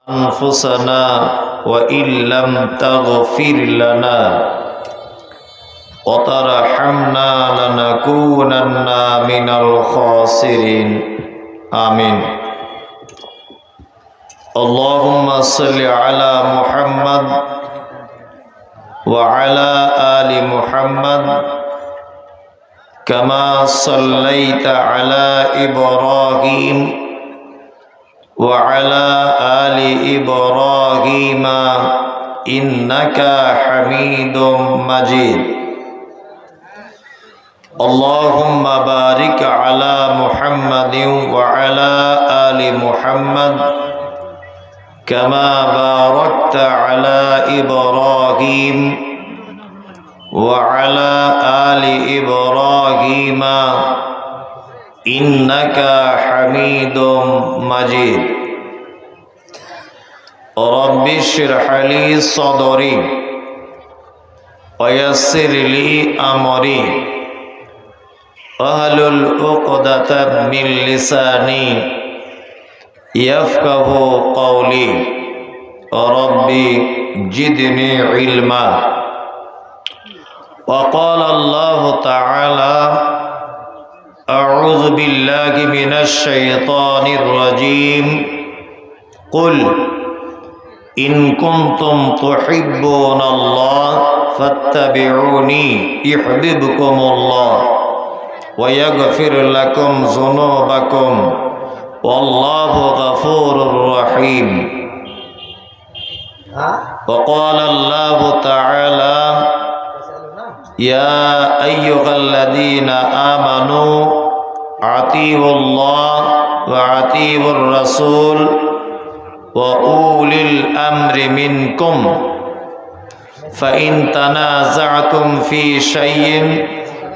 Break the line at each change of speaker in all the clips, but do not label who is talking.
أنفسنا وإن لم تغفر لنا وترحمنا لنكونن من الخاسرين آمين. اللهم صل على محمد وعلى آل محمد كما صليت على إبراهيم وعلى آل إبراهيم إنك حميد مجيد. اللهم بارك على محمد وعلى آل محمد كما باركت على إبراهيم وعلى آل إبراهيم إنك حميد مجيد. رب اشرح لي صدري ويسر لي أمري واحلل عقدة من لساني يفقه قولي. ربي زدني علما. وقال الله تعالى: أعوذ بالله من الشيطان الرجيم قل إن كنتم تحبون الله فاتبعوني يحببكم الله ويغفر لكم ذنوبكم والله غفور رحيم. وقال الله تعالى: يا أيها الذين آمنوا أطيعوا الله وأطيعوا الرسول وأولي الأمر منكم فإن تنازعتم في شيء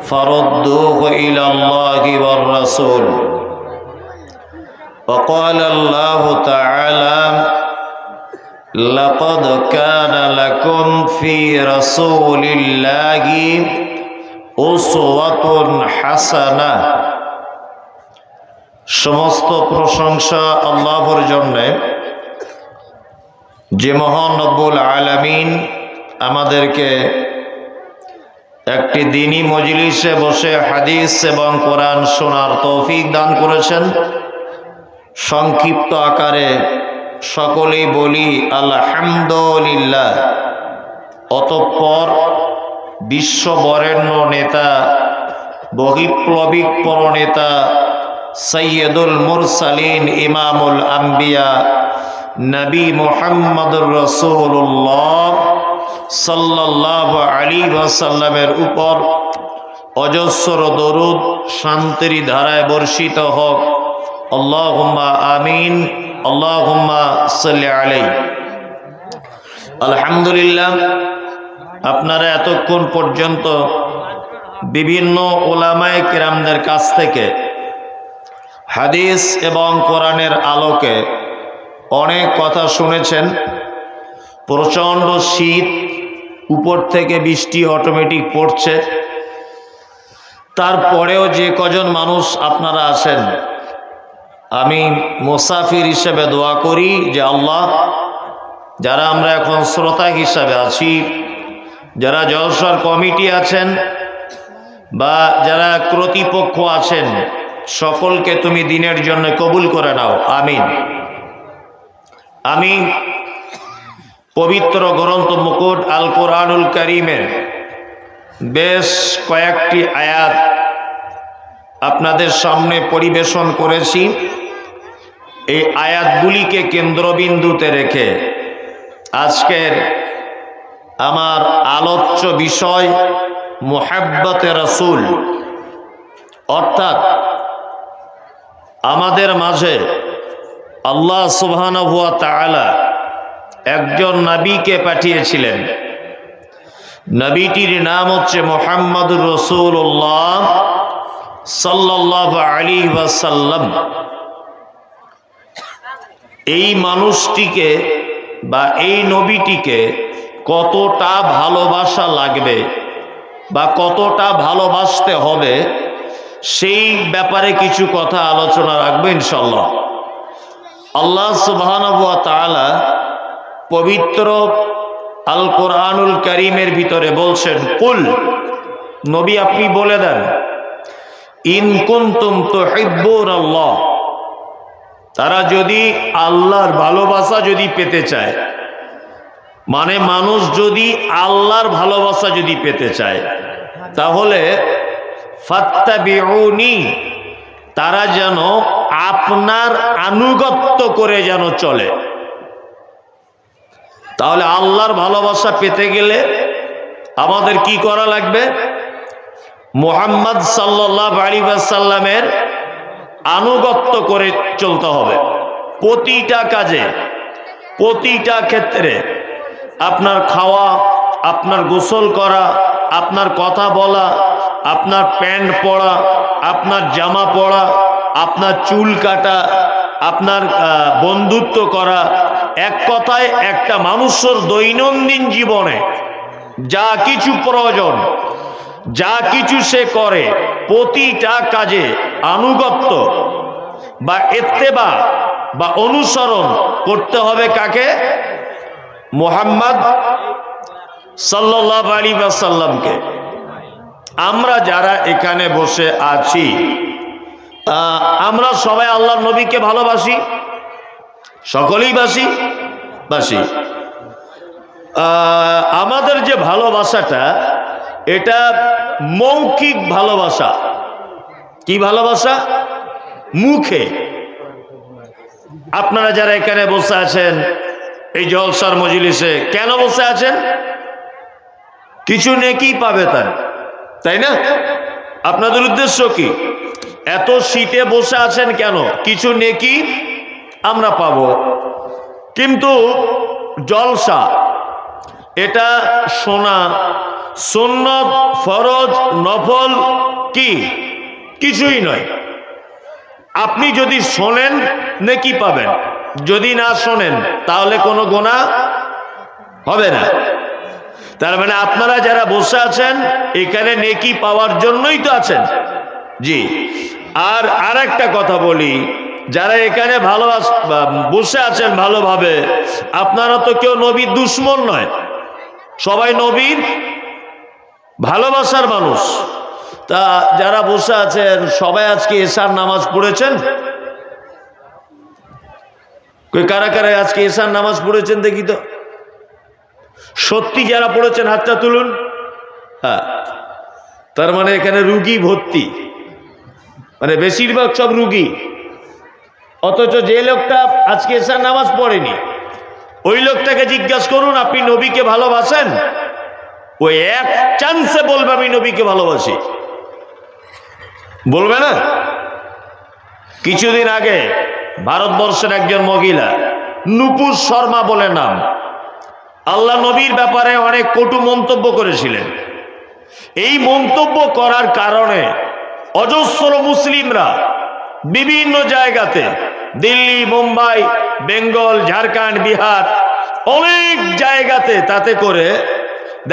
فردوه إلى الله والرسول. وقال الله تعالى: لقد كان لكم في رسول الله أسوة حسنة. সমস্ত প্রশংসা আল্লাহর জন্য, যে মহান রব্বুল আলামিন আমাদেরকে একটি দ্বীনী মজলিসে বসে হাদিস এবং কোরআন শোনার তৌফিক দান করেছেন। সংক্ষিপ্ত আকারে সকলেই বলি আলহামদুলিল্লাহ। অতঃপর বিশ্ববরেণ্য নেতা, বহিপ্লবিক প্রণেতা, সৈয়দুল মুরসালিন, ইমামুল আম্বিয়া, নবী মুহাম্মদুর রাসূলুল্লাহ সাল্লাল্লাহু আলাইহি ওয়াসাল্লামের উপর অজস্র দরুদ শান্তির ধারায় বর্ষিত হোক। আল্লাহুম্মা আমিন। আল্লাহুম্মা সাল্লি আলাইহি। আলহামদুলিল্লাহ, আপনারা এতক্ষণ পর্যন্ত বিভিন্ন উলামায়ে কিরামদের কাছ থেকে হাদিস এবং কোরআনের আলোকে অনেক কথা শুনেছেন। প্রচণ্ড শীত, উপর থেকে বৃষ্টি অটোমেটিক পড়ছে, তারপরেও যে কজন মানুষ আপনারা আছেন, আমি মুসাফির হিসেবে দোয়া করি যে আল্লাহ, যারা আমরা এখন শ্রোতা হিসাবে আছি, যারা জলসার কমিটি আছেন বা যারা কর্তৃপক্ষ আছেন, সকলকে তুমি দিনের জন্য কবুল করে নাও, আমিন। আমি পবিত্র গ্রন্থ মুকুট আল কোরআনুল কারীমের বেশ কয়েকটি আয়াত আপনাদের সামনে পরিবেশন করেছি। এই আয়াতগুলিকে কেন্দ্রবিন্দুতে রেখে আজকের আমার আলোচ্য বিষয় মুহাব্বতে রাসূল, অর্থাৎ আমাদের মাঝে আল্লাহ সুবহানাহু ওয়া তাআলা একজন নবীকে পাঠিয়েছিলেন। নবীটির নাম হচ্ছে মুহাম্মদুর রাসূলুল্লাহ সাল্লাল্লাহু আলাইহি ওয়াসাল্লাম। এই মানুষটিকে বা এই নবীটিকে কতটা ভালোবাসা লাগবে বা কতটা ভালোবাসতে হবে, সেই ব্যাপারে কিছু কথা আলোচনা রাখবো ইনশাআল্লাহ। আল্লাহ সুবহানাহু ওয়া তাআলা পবিত্র আল কোরআনুল কারীমের ভিতরে বলছেন, কুল, নবী আপনি বলে দেন, ইন কুনতুম তুহিব্বুনাল্লাহ, তারা যদি আল্লাহর ভালোবাসা যদি পেতে চায়, মানে মানুষ যদি আল্লাহর ভালোবাসা যদি পেতে চায়, তাহলে ফাত্তাবিউনি, তারা যেন আপনার আনুগত্য করে যেন চলে। তাহলে আল্লাহর ভালোবাসা পেতে গেলে আমাদের কি করা লাগবে? মুহাম্মদ সাল্লাল্লাহু আলাইহি ওয়াসাল্লামের আনুগত্য করে চলতে হবে। প্রতিটা কাজে, প্রতিটা ক্ষেত্রে, আপনার খাওয়া, আপনার গোসল করা, আপনার কথা বলা, আপনার প্যান্ট পরা, আপনার জামা পরা, আপনার চুল কাটা, আপনার বন্ধুত্ব করা, এক কথায় একটা মানুষের দৈনন্দিন জীবনে যা কিছু প্রয়োজন, যা কিছু সে করে, প্রতিটা কাজে আনুগত্য বা ইত্তেবা বা অনুসরণ করতে হবে কাকে? মুহাম্মদ সাল্লাল্লাহু আলাইহি ওয়াসাল্লামকে। আমরা যারা এখানে বসে আছি, আমরা সবাই আল্লাহর নবীকে ভালোবাসি, সকলেই বাসি। আমাদের যে ভালোবাসাটা, এটা মৌখিক ভালোবাসা। কি ভালোবাসা? মুখে। আপনারা যারা এখানে বসে আছেন এই জলসার মজলিসে, কেন বসে আছেন? কিছু নেকি পাবে তাই না? আপনাদের উদ্দেশ্য কি? এত শীতে বসে আছেন কেন? কিছু নেকি আমরা পাবো। কিন্তু জলসা এটা শোনা, সুন্নত, ফরজ, নফল কি কিছুই নয়। আপনি যদি শোনেন নেকি পাবেন, যদি না শোনেন তাহলে কোনো গুনাহ হবে না। তার মানে আপনারা যারা বসে আছেন এখানে নেকি পাওয়ার জন্যই তো আছেন। জি। আর একটা কথা বলি, যারা এখানে বসে আছেন ভালোভাবে, আপনারা তো কেউ নবীর দুশমন নয়, সবাই নবীর ভালোবাসার মানুষ। তা যারা বসে আছেন সবাই আজকে এশার নামাজ পড়েছেন? কারা কারা আজকে এশার নামাজ পড়েছেন দেখি তো? সত্যি যারা পড়েছেন হাতটা তুলুন। হ্যাঁ, তার মানে এখানে রুগী ভর্তি, মানে বেশিরভাগ সব রুগী। অথচ যে লোকটা আজকে এশার নামাজ পড়েনি, ওই লোকটাকে জিজ্ঞাসা করুন আপনি নবীকে ভালোবাসেন? ওই এক চান্সে বলবে আমি নবীকে ভালোবাসি, বলবে না? কিছুদিন আগে ভারতবর্ষের একজন মহিলা, নুপুর শর্মা বলে নাম, আল্লাহ নবীর ব্যাপারে অনেক কটু মন্তব্য করেছিলেন। এই মন্তব্য করার কারণে অজস্র মুসলিমরা বিভিন্ন জায়গাতে, দিল্লি, মুম্বাই, বেঙ্গল, ঝাড়খণ্ড, বিহার, অনেক জায়গাতে তাতে করে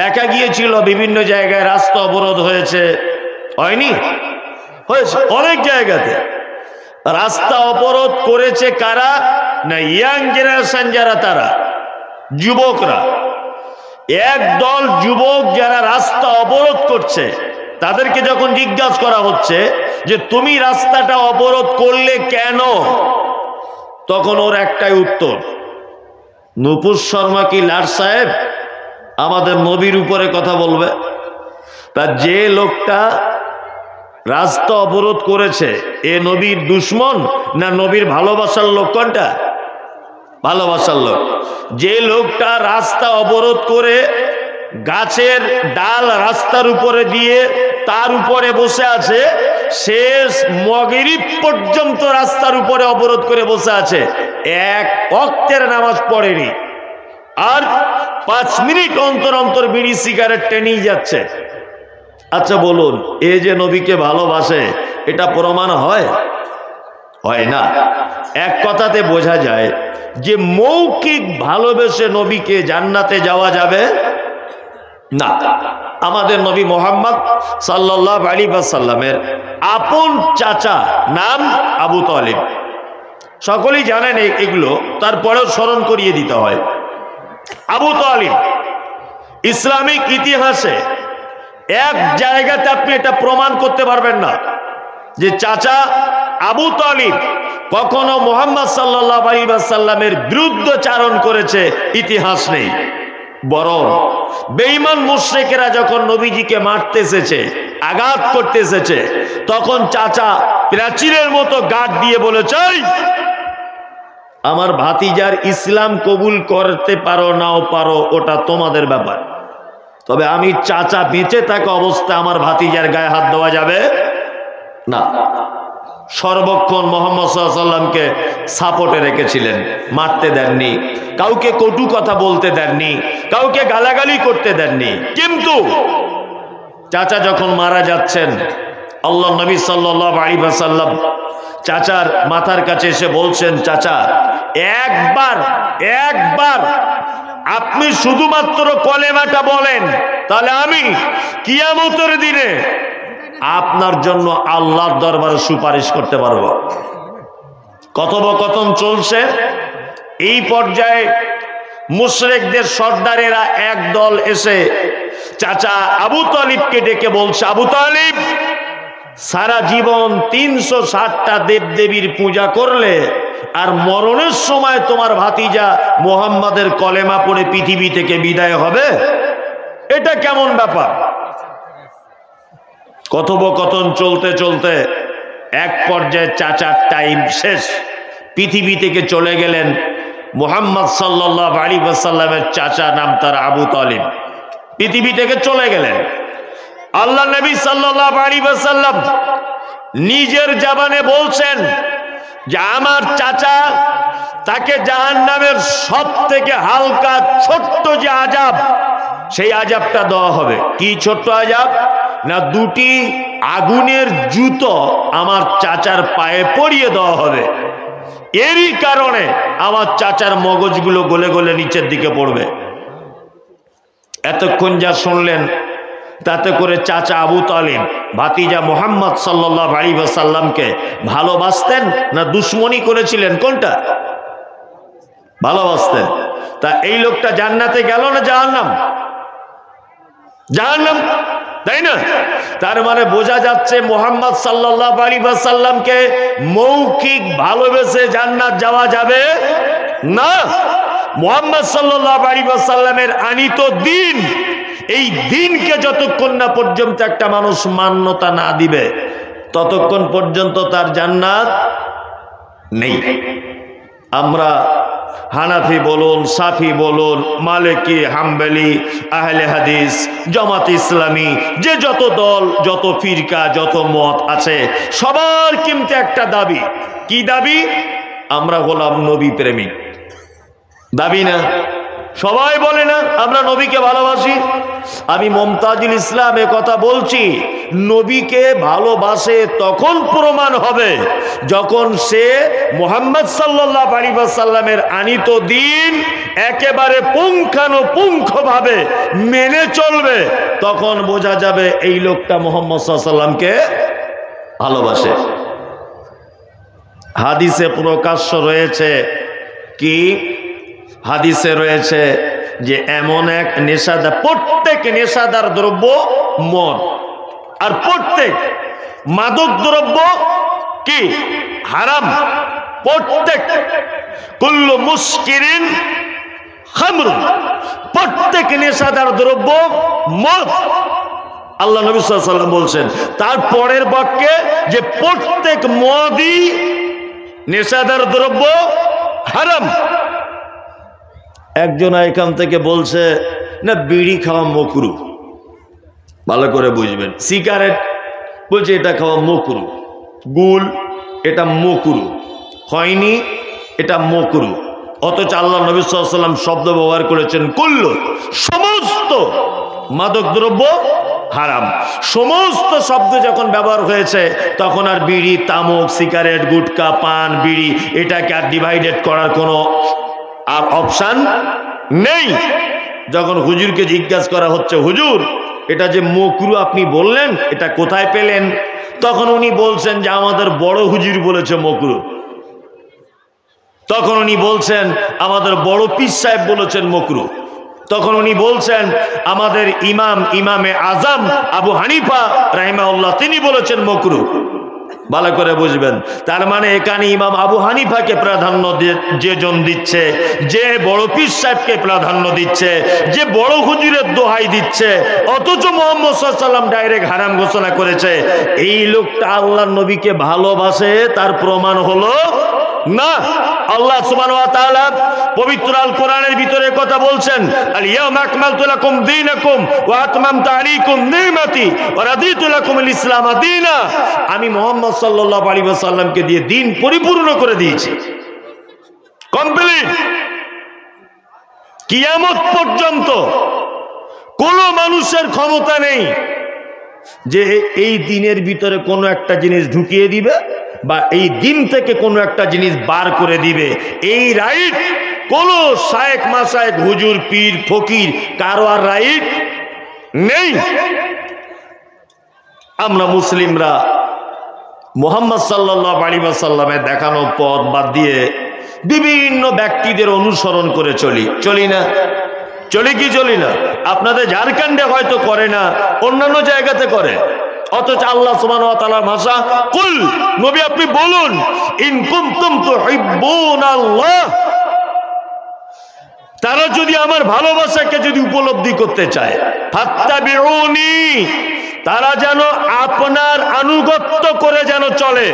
দেখা গিয়েছিল বিভিন্ন জায়গায় রাস্তা অবরোধ হয়েছে। হয়নি? হয়েছে অনেক জায়গাতে। রাস্তা অবরোধ করেছে কারা? না, ইয়াং জেনারেশন যারা, তারা যুবকরা। একদল যুবক যারা রাস্তা অবরোধ করছে, তাদেরকে যখন জিজ্ঞাসা করা হচ্ছে যে তুমি রাস্তাটা অবরোধ করলে কেন, তখন ওর একটাই উত্তর, নুপুর শর্মা কি লাট সাহেব আমাদের নবীর উপরে কথা বলবে? তা যে লোকটা রাস্তা অবরোধ করেছে এ নবীর দুশমন না নবীর ভালোবাসার লোক? কোনটা? ভালোবাসার লোক। যে লোকটা রাস্তা অবরোধ করে গাছের ডাল রাস্তার উপরে দিয়ে তার উপরে বসে আছে, শেষ মাগরিব পর্যন্ত রাস্তার উপরে অবরোধ করে বসে আছে, এক ওয়াক্তের নামাজ পড়েনি, আর 5 মিনিট অন্তর অন্তর বিড়ি সিগারেট টেনেই যাচ্ছে। আচ্ছা বলুন, এ যে নবীকে ভালোবাসে, এটা প্রমাণ হয়? হয় না। এক কথাতে বোঝা যায় যে মৌখিক ভালোবেসে নবীকে জান্নাতে যাওয়া যাবে না। আমাদের নবী মুহাম্মদ সাল্লাল্লাহু আলাইহি ওয়াসাল্লামের আপন চাচা নাম আবু তালিব। সকলেই জানেন এগুলো, তারপরেও স্মরণ করিয়ে দিতে হয়। আবু তালিব ইসলামিক ইতিহাসে এক জায়গাতে আপনি এটা প্রমাণ করতে পারবেন না যে চাচা আবু তালিব কখনো মুহাম্মদ সাল্লাল্লাহু আলাইহি ওয়াসাল্লামের বিরুদ্ধচারণ করেছে, ইতিহাস নেই। বরং বেঈমান মুশরিকেরা যখন নবীজিকে মারতে এসেছে, আঘাত করতে এসেছে, তখন চাচা প্রাচীরের মতো গাঁট দিয়ে বলেছে, আমার ভাতিজার ইসলাম কবুল করতে পারো নাও পারো ওটা তোমাদের ব্যাপার, তবে আমি চাচা বেঁচে থাকা অবস্থায় আমার ভাতিজার গায়ে হাত দেওয়া যাবে না। সর্বক্ষণ মুহাম্মদ সাল্লাল্লাহু আলাইহি ওয়াসাল্লামকে সাপোর্টে রেখেছিলেন, মারতে দেননি, কাউকে কটু কথা বলতে দেননি, কাউকে গালাগালি করতে দেননি। কিন্তু চাচা যখন মারা যাচ্ছেন, আল্লাহর নবী সাল্লাল্লাহু আলাইহি ওয়াসাল্লাম চাচার মাথার কাছে এসে বলছেন, চাচা একবার আপনি শুধুমাত্র কলেমাটা বলেন, তাহলে আমি কিয়ামতের দিনে আপনার জন্য আল্লাহর দরবারে সুপারিশ করতে পারবো। কথোপকথন চলছে। এই পর্যায়ে মুশরিকদের সর্দারেরা একদল এসে চাচা আবু তালিবকে ডেকে বলছে, আবু তালিব, সারা জীবন 360টা দেবদেবীর পূজা করলে আর মরণের সময় তোমার ভাতিজা মুহাম্মাদের কলেমা পড়ে পৃথিবী থেকে বিদায় হবে, এটা কেমন ব্যাপার? কথোপকথন চলতে চলতে এক পর্যায়ে চাচার টাইম শেষ, পৃথিবী থেকে চলে গেলেন। মুহাম্মদ সাল্লাল্লাহু আলাইহি ওয়াসাল্লামের চাচা, নাম তার আবু তালিব, পৃথিবী থেকে চলে গেলেন। আল্লাহ নবী সাল্লাল্লাহু আলাইহি ওয়াসাল্লাম নিজের জবানে বলছেন যে আমার চাচা, তাকে জাহান্নামের সবথেকে হালকা ছোট্ট যে আযাব, সেই আযাবটা দেওয়া হবে। কি ছোট্ট আযাব? না, 2টি আগুনের জুতো আমার চাচার পায়ে পরিয়ে দেওয়া হবে। এরই কারণে আমার চাচার মগজগুলো গলে গলে নিচের দিকে পড়বে। এতক্ষণ যা শুনলেন, তাতে করে চাচা আবু তালিব ভাতিজা মুহাম্মদ সাল্লাল্লাহু আলাইহি ওয়াসাল্লামকে ভালোবাসতেন না দুশমনি করেছিলেন? কোনটা? ভালোবাসতেন। তা এই লোকটা জান্নাতে গেল না জাহান্নাম? জাহান্নাম, তাই না? তার মানে বোঝা যাচ্ছে মুহাম্মদ সাল্লাল্লাহু আলাইহি ওয়াসাল্লামকে মৌখিক ভালোবেসে জান্নাত যাওয়া যাবে না। মুহাম্মদ সাল্লাল্লাহু আলাইহি ওয়াসাল্লামের আনিত দ্বীন, এই দ্বীনকে যতক্ষণ না পর্যন্ত একটা মানুষ মান্যতা না দিবে, ততক্ষণ পর্যন্ত তার জান্নাত নেই। আমরা হানাফি বলুন, সাফি বলুন, মালিকি, হাম্বলি, আহলে হাদিস, জামাত ইসলামী, যে যত দল, যত ফিরকা, যত মত আছে, সবার কিন্তু একটা দাবি। কি দাবি? আমরা হলাম নবী প্রেমিক। দাবি না? সবাই বলে না আমরা নবীকে ভালোবাসি? আমি মুমতাজুল ইসলাম এ কথা বলছি, নবীকে ভালোবাসে তখন প্রমাণ হবে যখন সে মুহাম্মদ সাল্লাল্লাহু আলাইহি ওয়াসাল্লামের আনিত দ্বীন একেবারে পুঙ্খানুপুঙ্খভাবে মেনে চলবে। তখন বোঝা যাবে এই লোকটা মুহাম্মদ সাল্লাল্লাহু আলাইহি ওয়াসাল্লামকে ভালোবাসে। হাদিসে প্রকাশ্য রয়েছে কি? হাদিসে রয়েছে যে এমন এক নেশাদার, প্রত্যেক নেশাদার দ্রব্য মদ, আর প্রত্যেক মাদক দ্রব্য কি? হারাম। প্রত্যেক কুল্লু মুস্কিরিন খামর, প্রত্যেক নেশাদার দ্রব্য মদ। আল্লাহ নবী সাল্লাল্লাহু আলাইহি ওয়াসাল্লাম বলছেন তার পরের বাক্যে যে প্রত্যেক মদই নেশাদার দ্রব্য, হারাম। একজন এখান থেকে বলছে না বিড়ি খাওয়া মকরু, ভালো করে বুঝবেন। সিগারেট বলছে এটা খাওয়া মকরু, গুল এটা মকরু, খয়নি এটা মকরু। অথচ আল্লাহ নবী সাল্লাল্লাহু আলাইহি ওয়াসাল্লাম শব্দ ব্যবহার করেছেন কুল্লু, সমস্ত মাদক দ্রব্য হারাম। সমস্ত শব্দ যখন ব্যবহার হয়েছে তখন আর বিড়ি, তামাক, সিগারেট, গুটকা, পান, বিড়ি এটাকে আর ডিভাইডেড করার কোনো আর অপশান নেই। যখন হুজুরকে জিজ্ঞাসা করা হচ্ছে, হুজুর এটা যে মকরু আপনি বললেন এটা কোথায় পেলেন? তখন উনি বলছেন যে আমাদের বড় হুজুর বলেছে মকরু। তখন উনি বলছেন আমাদের বড় পীর সাহেব বলেছেন মকরু। তখন উনি বলছেন আমাদের ইমামে আজম আবু হানিফা রাহিমাহুল্লাহ তিনি বলেছেন মাকরুহ। ভালো করে বুঝবেন, তার মানে এখানে ইমাম আবু হানিফাকে প্রাধান্য যে জন দিচ্ছে, যে বড় পীর সাহেবকে প্রাধান্য দিচ্ছে, যে বড় হুজুরের দোহাই দিচ্ছে, অথচ মুহাম্মদ সাল্লাল্লাহু আলাইহি ওয়াসাল্লাম ডাইরেক্ট হারাম ঘোষণা করেছে, এই লোকটা আল্লাহর নবীকে ভালোবাসে, তার প্রমাণ হলো না। আল্লাহ সুবহানাহু ওয়া তাআলা পবিত্র আল কোরআনের ভিতরে কথা বলছেন, আল ইয়াউমা আকমালতু লাকুম দীনাকুম ওয়া আতমামতু আলাইকুম নি'মাতি ওয়া রাদিতু লাকুমুল ইসলাম দীনা। আমি মুহাম্মদ সাল্লাল্লাহু আলাইহি ওয়াসাল্লামকে দিয়ে দিন পরিপূর্ণ করে দিয়েছি, কমপ্লিট। কিয়ামত পর্যন্ত কোন মানুষের ক্ষমতা নেই যে এই দিনের ভিতরে কোনো একটা জিনিস ঢুকিয়ে দিবে বা এই দিন থেকে কোনো একটা জিনিস বার করে দিবে। এই রাইট কোন শায়েখ মাশায়েখ হুজুর পীর ফকির কারো আর রাইট নেই। আমরা মুসলিমরা মুহাম্মদ সাল্লাল্লাহু আলাইহি ওয়াসাল্লামের দেখানো পথ বাদ দিয়ে বিভিন্ন ব্যক্তিদের অনুসরণ করে চলি না? চলি কি চলি না? আপনাদের ঝাড়খণ্ডে হয়তো করে না, অন্যান্য জায়গাতে করে, অথচ আল্লাহ সুবহানাহু ওয়া তাআলার ভাষা কুল, নবী আপনি বলুন, ইন কুনতুম তুহিব্বুনাল্লাহ, তারা যদি আমার ভালোবাসাকে যদি উপলব্ধি করতে চায়, ফাত্তাবিউনি, তারা যেন আপনার আনুগত্য করে যেন চলে।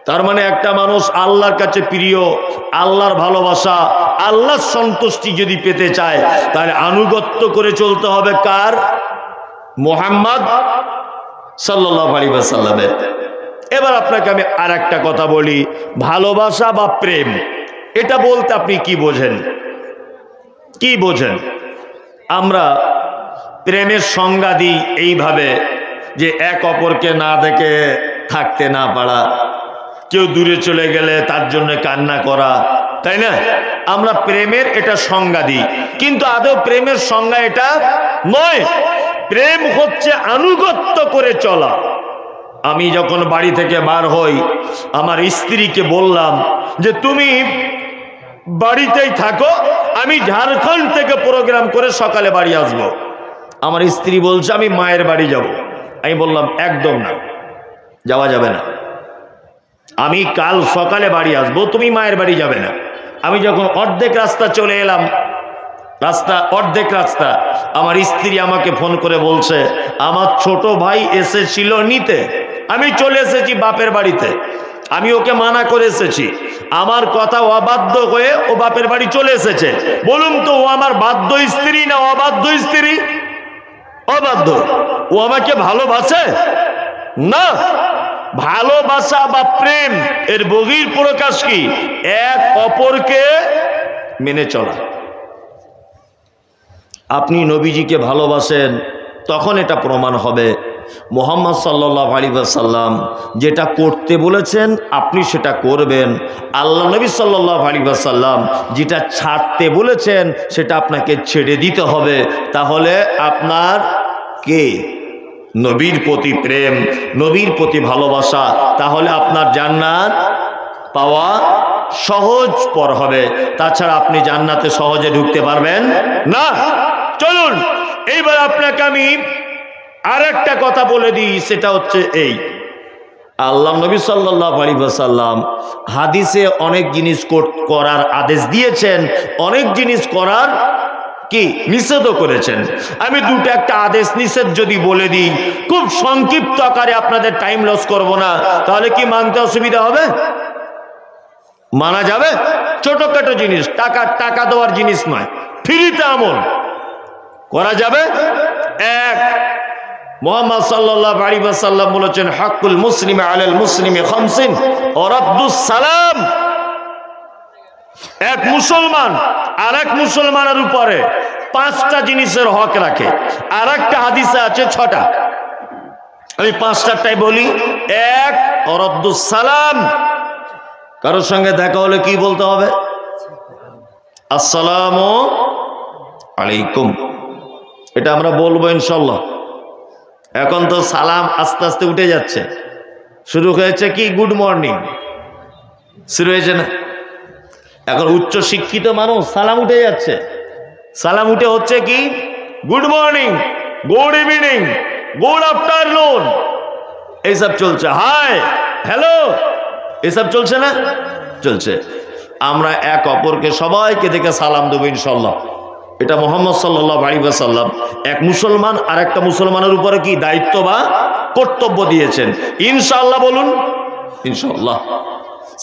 তার মানে একটা মানুষ আল্লাহর কাছে প্রিয়, আল্লাহর ভালোবাসা, আল্লাহর সন্তুষ্টি যদি পেতে চায়, তাহলে আনুগত্য করে চলতে হবে কার? মুহাম্মদ সাল্লাল্লাহু আলাইহি ওয়াসাল্লামের। এবার আপনাকে আমি আর একটা কথা বলি, ভালোবাসা বা প্রেম, এটা বলতে আপনি কি বোঝেন? কি বোঝেন? আমরা প্রেমের সংজ্ঞা দিই এইভাবে যে এক অপরকে না দেখে থাকতে না পারা, কেউ দূরে চলে গেলে তার জন্য কান্না করা, তাই না? আমরা প্রেমের এটা সংজ্ঞা দিই, কিন্তু আদৌ প্রেমের সংজ্ঞা এটা নয়। প্রেম হচ্ছে আনুগত্য করে চলা। আমি যখন বাড়ি থেকে বার হই, আমার স্ত্রীকে বললাম যে তুমি বাড়িতেই থাকো, আমি ঝাড়খণ্ড থেকে প্রোগ্রাম করে সকালে বাড়ি আসব। আমার স্ত্রী বলছে আমি মায়ের বাড়ি যাব। আমি বললাম একদম না, যাওয়া যাবে না, আমি কাল সকালে বাড়ি আসবো, তুমি মায়ের বাড়ি যাবে না। আমি যখন অর্ধেক রাস্তা চলে এলাম, অর্ধেক রাস্তা, আমার স্ত্রী আমাকে ফোন করে বলছে আমার ছোট ভাই এসেছিল নিতে, আমি চলে এসেছি বাপের বাড়িতে, আমি ওকে মানা করে এসেছি, আমার কথা অবাধ্য হয়ে ও বাপের বাড়ি চলে এসেছে। বলুন তো, ও আমার বাধ্য স্ত্রী না অবাধ্য স্ত্রী? অবাধ্য। ও আমাকে ভালোবাসে না। ভালোবাসা বা প্রেম এর বহির প্রকাশ কি? এক অপরকে মেনে চলা। আপনি নবীজিকে ভালোবাসেন, তখন এটা প্রমাণ হবে মুহাম্মদ সাল্লাল্লাহু আলাইহি ওয়াসাল্লাম যেটা করতে বলেছেন আপনি সেটা করবেন। আল্লাহ নবী সাল্লাল্লাহু আলাইহি ওয়াসাল্লাম যেটা ছাড়তে বলেছেন সেটা আপনাকে ছেড়ে দিতে হবে। তাহলে আপনার কে? নবীর প্রতি প্রেম, নবীর প্রতি ভালোবাসা, তাহলে আপনার জান্নাত পাওয়া সহজ পর হবে। তাছাড়া আপনি জান্নাতে সহজে ঢুকতে পারবেন না। চলুন এইবার আপনাকে আমি আর একটা কথা বলে দিই, সেটা হচ্ছে এই, আল্লাহ নবী সাল্লাল্লাহু আলাইহি ওয়াসাল্লাম হাদিসে অনেক জিনিস করার আদেশ দিয়েছেন, অনেক জিনিস করার কি নিষেধও করেছেন। আমি দুটো একটা আদেশ নিষেধ যদি বলে দিই, খুব সংক্ষিপ্ত আকারে, আপনাদের টাইম লস করব না, তাহলে কি মানতে অসুবিধা হবে? মানা যাবে? ছোটখাটো জিনিস, টাকা দেওয়ার জিনিস নয়, ফ্রিতে আমল করা যাবে। এক, মুহাম্মদ সাল্লাল্লাহু আলাইহি ওয়াসাল্লাম বলেছেন হাক্কুল মুসলিমি আলাল মুসলিমি খামসিন ওয়া রাদ্দুস সালাম। এক মুসলমান আর এক মুসলমানের উপরে 5টা জিনিসের হক রাখে। আর একটা হাদিসে আছে 6টা, আমি 5টাটাই বলি। এক, রাদ্দুস সালাম, কারোর সঙ্গে দেখা হলে কি বলতে হবে? আসসালামু আলাইকুম, এটা আমরা বলবো ইনশাল্লাহ। এখন তো সালাম আস্তে আস্তে উঠে যাচ্ছে, শুরু হয়েছে কি গুড মর্নিং, শুরু হয়েছে না? এখন উচ্চ শিক্ষিত মানুষ সালাম উঠে যাচ্ছে, সালাম উঠে হচ্ছে কি good morning, good evening, good afternoon, এইসব চলছে, হাই হ্যালো, এসব চলছে না? চলছে। আমরা এক অপরকে সবাইকে দেখে সালাম দেবো ইনশাল্লাহ। এটা মুহাম্মদ সাল্লাল্লাহু আলাইহি ওয়াসাল্লাম এক মুসলমান আর একটা মুসলমানের উপরে কি দায়িত্ব বা কর্তব্য দিয়েছেন। ইনশাআল্লাহ বলুন, ইনশাআল্লাহ।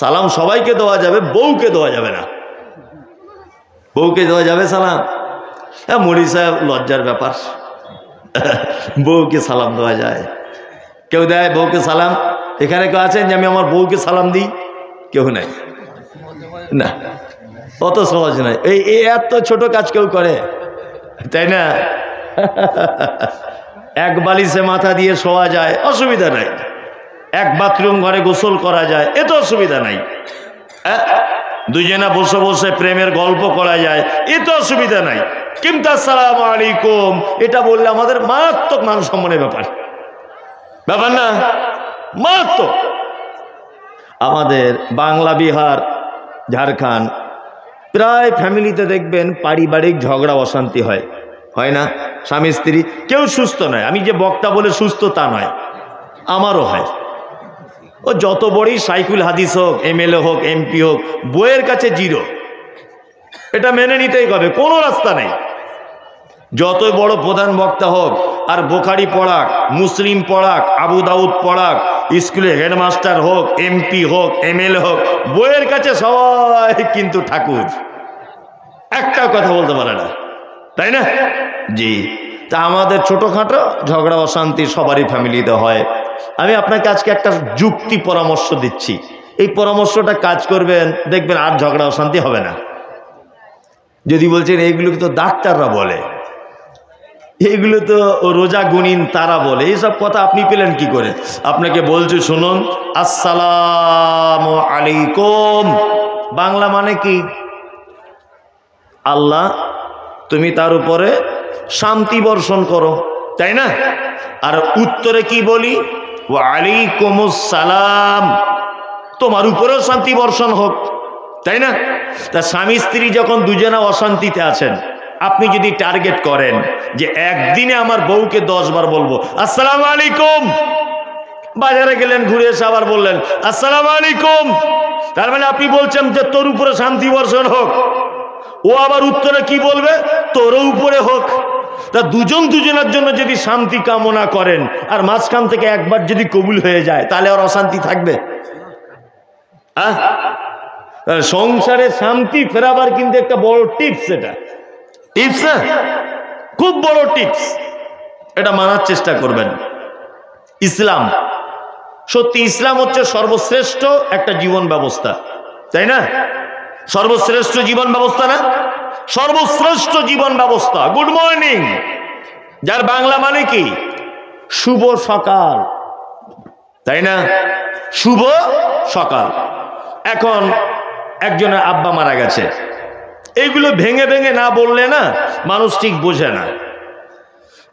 সালাম সবাইকে দেওয়া যাবে, বউকে দেওয়া যাবে না। বউকে দেওয়া যাবে সালাম? হ্যাঁ মৌলী সাহেব, লজ্জার ব্যাপার। বউকে সালাম দেওয়া যায়? কেউ দেয় বউকে সালাম? এখানে কেউ আছেন যে আমি আমার বউকে সালাম দিই? কেউ নাই না, অত সহজ নয়। এই এত ছোট কাজ কেউ করে, তাই না? এক বালিশে মাথা দিয়ে শোয়া যায়, অসুবিধা নাই। এক বাথরুম ঘরে গোসল করা যায়, এত অসুবিধা নাই। দুজনা বসে বসে প্রেমের গল্প করা যায়, এত অসুবিধা নাই। কিন্তু আসসালামু আলাইকুম এটা বললে আমাদের মারাত্মক মান সম্মানের ব্যাপার না? মারাত্মক। আমাদের বাংলা, বিহার, ঝাড়খণ্ড প্রায় ফ্যামিলিতে দেখবেন পারিবারিক ঝগড়া অশান্তি হয়, হয় না? স্বামী স্ত্রী, কেউ সুস্থ নয়। আমি যে বক্তা বলে সুস্থ তা নয়, আমারও হয়। ও যত বড়ই সাইকুল হাদিস হোক, এমএলএ হোক, এমপি হোক, বইয়ের কাছে জিরো। এটা মেনে নিতেই হবে, কোনো রাস্তা নেই। যতই বড় প্রধান বক্তা হোক, আর বোখারি পড়াক, মুসলিম পড়াক, আবু দাউদ পড়াক, স্কুলে হেডমাস্টার হোক, এমপি হোক, এমএলএ হোক, বইয়ের কাছে সবাই কিন্তু ঠাকুর, একটা কথা বলতে পারে না, তাই না? জি। তা আমাদের ছোটখাটো ঝগড়া অশান্তি সবারই ফ্যামিলিতে হয়। আমি আপনাকে আজকে একটা যুক্তি পরামর্শ দিচ্ছি, এই পরামর্শটা কাজ করবেন, দেখবেন আর ঝগড়া অশান্তি হবে না। যদি বলছেন এইগুলো তো ডাক্তাররা বলে, এইগুলো তো রোজা গুনিন তারা বলে, এইসব কথা আপনি পেলেন কি করে? আপনাকে বলছি শুনুন। আসসালামু আলাইকুম বাংলা মানে কি? আল্লাহ তুমি তার উপরে শান্তি বর্ষণ করো, তাই না? আর উত্তরে কি বলি? ওয়া আলাইকুমুস সালাম, তোমার উপরেও শান্তি বর্ষণ হোক, তাই না? তা স্বামী স্ত্রী যখন দুজনা অশান্তিতে আছেন, আপনি যদি টার্গেট করেন যে একদিনে আমার বউকে 10 বার বলবো আসসালামু আলাইকুম, বাজারে গেলেন ঘুরে এসে আবার বললেন আসসালামু আলাইকুম, তার মানে আপনি বলছেন যে তোর উপরে শান্তি বর্ষণ হোক। ও আবার উত্তরে কি বলবে? তোরও উপরে হোক। তা দুজন দুজনের জন্য যদি শান্তি কামনা করেন, আর মাঝখান থেকে একবার যদি কবুল হয়ে যায়, তাহলে আর অশান্তি থাকবে? সংসারে শান্তি ফেরাবার কিন্তু একটা বড় টিপস, এটা টিপস, খুব বড় টিপস। এটা মানার চেষ্টা করবেন। ইসলাম, সত্যি ইসলাম হচ্ছে সর্বশ্রেষ্ঠ একটা জীবন ব্যবস্থা, তাই না? সর্বশ্রেষ্ঠ জীবন ব্যবস্থা না? সর্বশ্রেষ্ঠ জীবন ব্যবস্থা। গুড মর্নিং, যার বাংলা মানে কি? শুভ সকাল, তাই না? শুভ সকাল। এখন একজনের আব্বা মারা গেছে, এইগুলো ভেঙে ভেঙে না বললে না মানুষ ঠিক বোঝে না।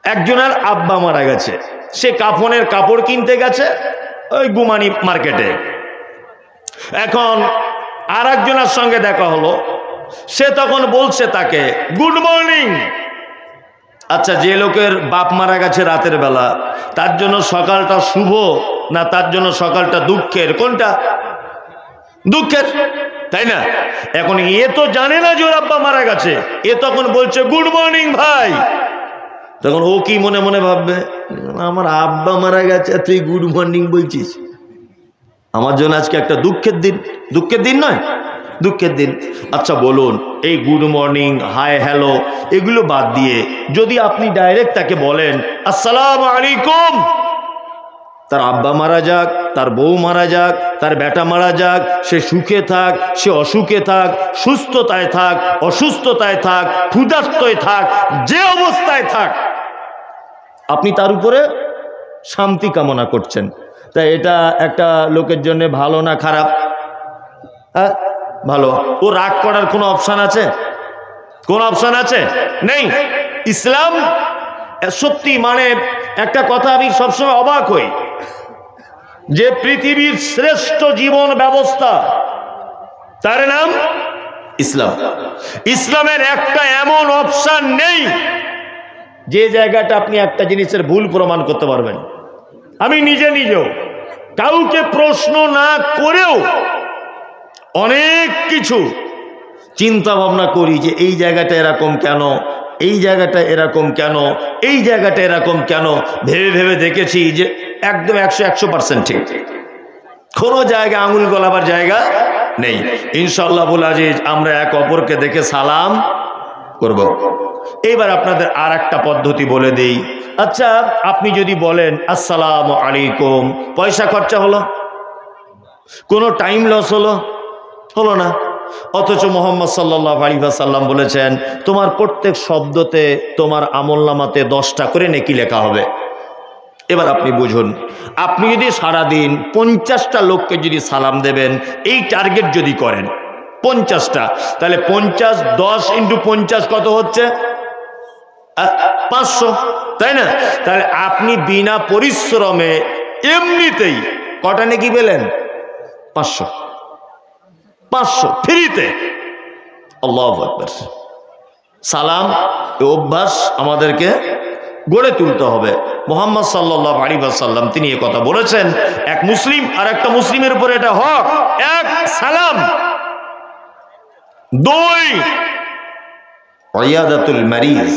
একজনের আব্বা মারা গেছে, সে কাফনের কাপড় কিনতে গেছে ওই গুমানি মার্কেটে। এখন আর একজনের সঙ্গে দেখা হলো, সে তখন বলছে তাকে গুড মর্নিং। আচ্ছা, যে লোকের বাপ মারা গেছে রাতের বেলা, তার জন্য সকালটা শুভ না তার জন্য সকালটা দুঃখের? কোনটা? দুঃখের, তাই না? এখন এ তো জানে না যে ওর আব্বা মারা গেছে, এ তখন বলছে গুড মর্নিং ভাই। তখন ও কি মনে মনে ভাববে, আমার আব্বা মারা গেছে তুই গুড মর্নিং বলছিস, আমার জন্য আজকে একটা দুঃখের দিন। দুঃখের দিন নয়, দুঃখের দিন। আচ্ছা বলুন, এই গুড মর্নিং, হাই, হ্যালো এগুলো বাদ দিয়ে যদি আপনি ডাইরেক্ট তাকে বলেন আসসালামু আলাইকুম, তার আব্বা মারা যাক, তার বউ মারা যাক, তার বেটা মারা যাক, সে সুখে থাক, সে অসুখে থাক, সুস্থতায় থাক, অসুস্থতায় থাক, ক্ষুধার্তই থাক, যে অবস্থায় থাক, আপনি তার উপরে শান্তি কামনা করছেন। তাই এটা একটা লোকের জন্য ভালো না খারাপ? হ্যাঁ ভালো। ও রাগ করার কোনো অপশান আছে? কোন অপশান আছে? নেই। ইসলাম সত্যি মানে একটা কথা আমি সবসময় অবাক হই, যে পৃথিবীর শ্রেষ্ঠ জীবন ব্যবস্থা তার নাম ইসলাম। ইসলামের একটা এমন অপশন নেই যে জায়গাটা আপনি একটা জিনিসের ভুল প্রমাণ করতে পারবেন। আমি নিজেও কাউকে প্রশ্ন না করেও অনেক কিছু চিন্তা ভাবনা করি যে এই জায়গাটা এরকম কেন, এই জায়গাটা এরকম কেন, এই জায়গাটা এরকম কেন, ভেবে ভেবে দেখেছি যে একদম 100% ঠিক, কোনো জায়গায় আঙুল গলাবার জায়গা নেই। ইনশাআল্লাহ বুল আজিজ আমরা এক অপরকে দেখে সালাম করব। এইবার আপনাদের আর একটা পদ্ধতি বলে দেই। আচ্ছা, আপনি যদি বলেন আসসালামু আলাইকুম, পয়সা খরচা হলো, কোনো টাইম লস হলো না। অথচ মুহাম্মদ সাল্লাল্লাহু আলাইহি ওয়াসাল্লাম বলেছেন তোমার প্রত্যেক শব্দতে তোমার আমলনামাতে 10টা করে নেকি লেখা হবে। এবার আপনি বুঝুন, আপনি যদি সারাদিন 50টা লোককে যদি সালাম দেবেন, এই টার্গেট যদি করেন 50টা, তাহলে 50 10 × 50 কত হচ্ছে? 500, তাই না? তাহলে আপনি বিনা পরিশ্রমে এমনিতেই কটা নেকি পেলেন? 500 ফ্রিতে। আল্লাহু আকবার। সালাম অভ্যাস আমাদেরকে গড়ে তুলতে হবে। মুহাম্মদ সাল্লাল্লাহু আলাইহি ওয়াসাল্লাম তিনি এই কথা বলেছেন, এক মুসলিম আর একটা মুসলিমের উপরে এটা হক, এক সালাম। 2 ইয়াদাতুল মারিজ,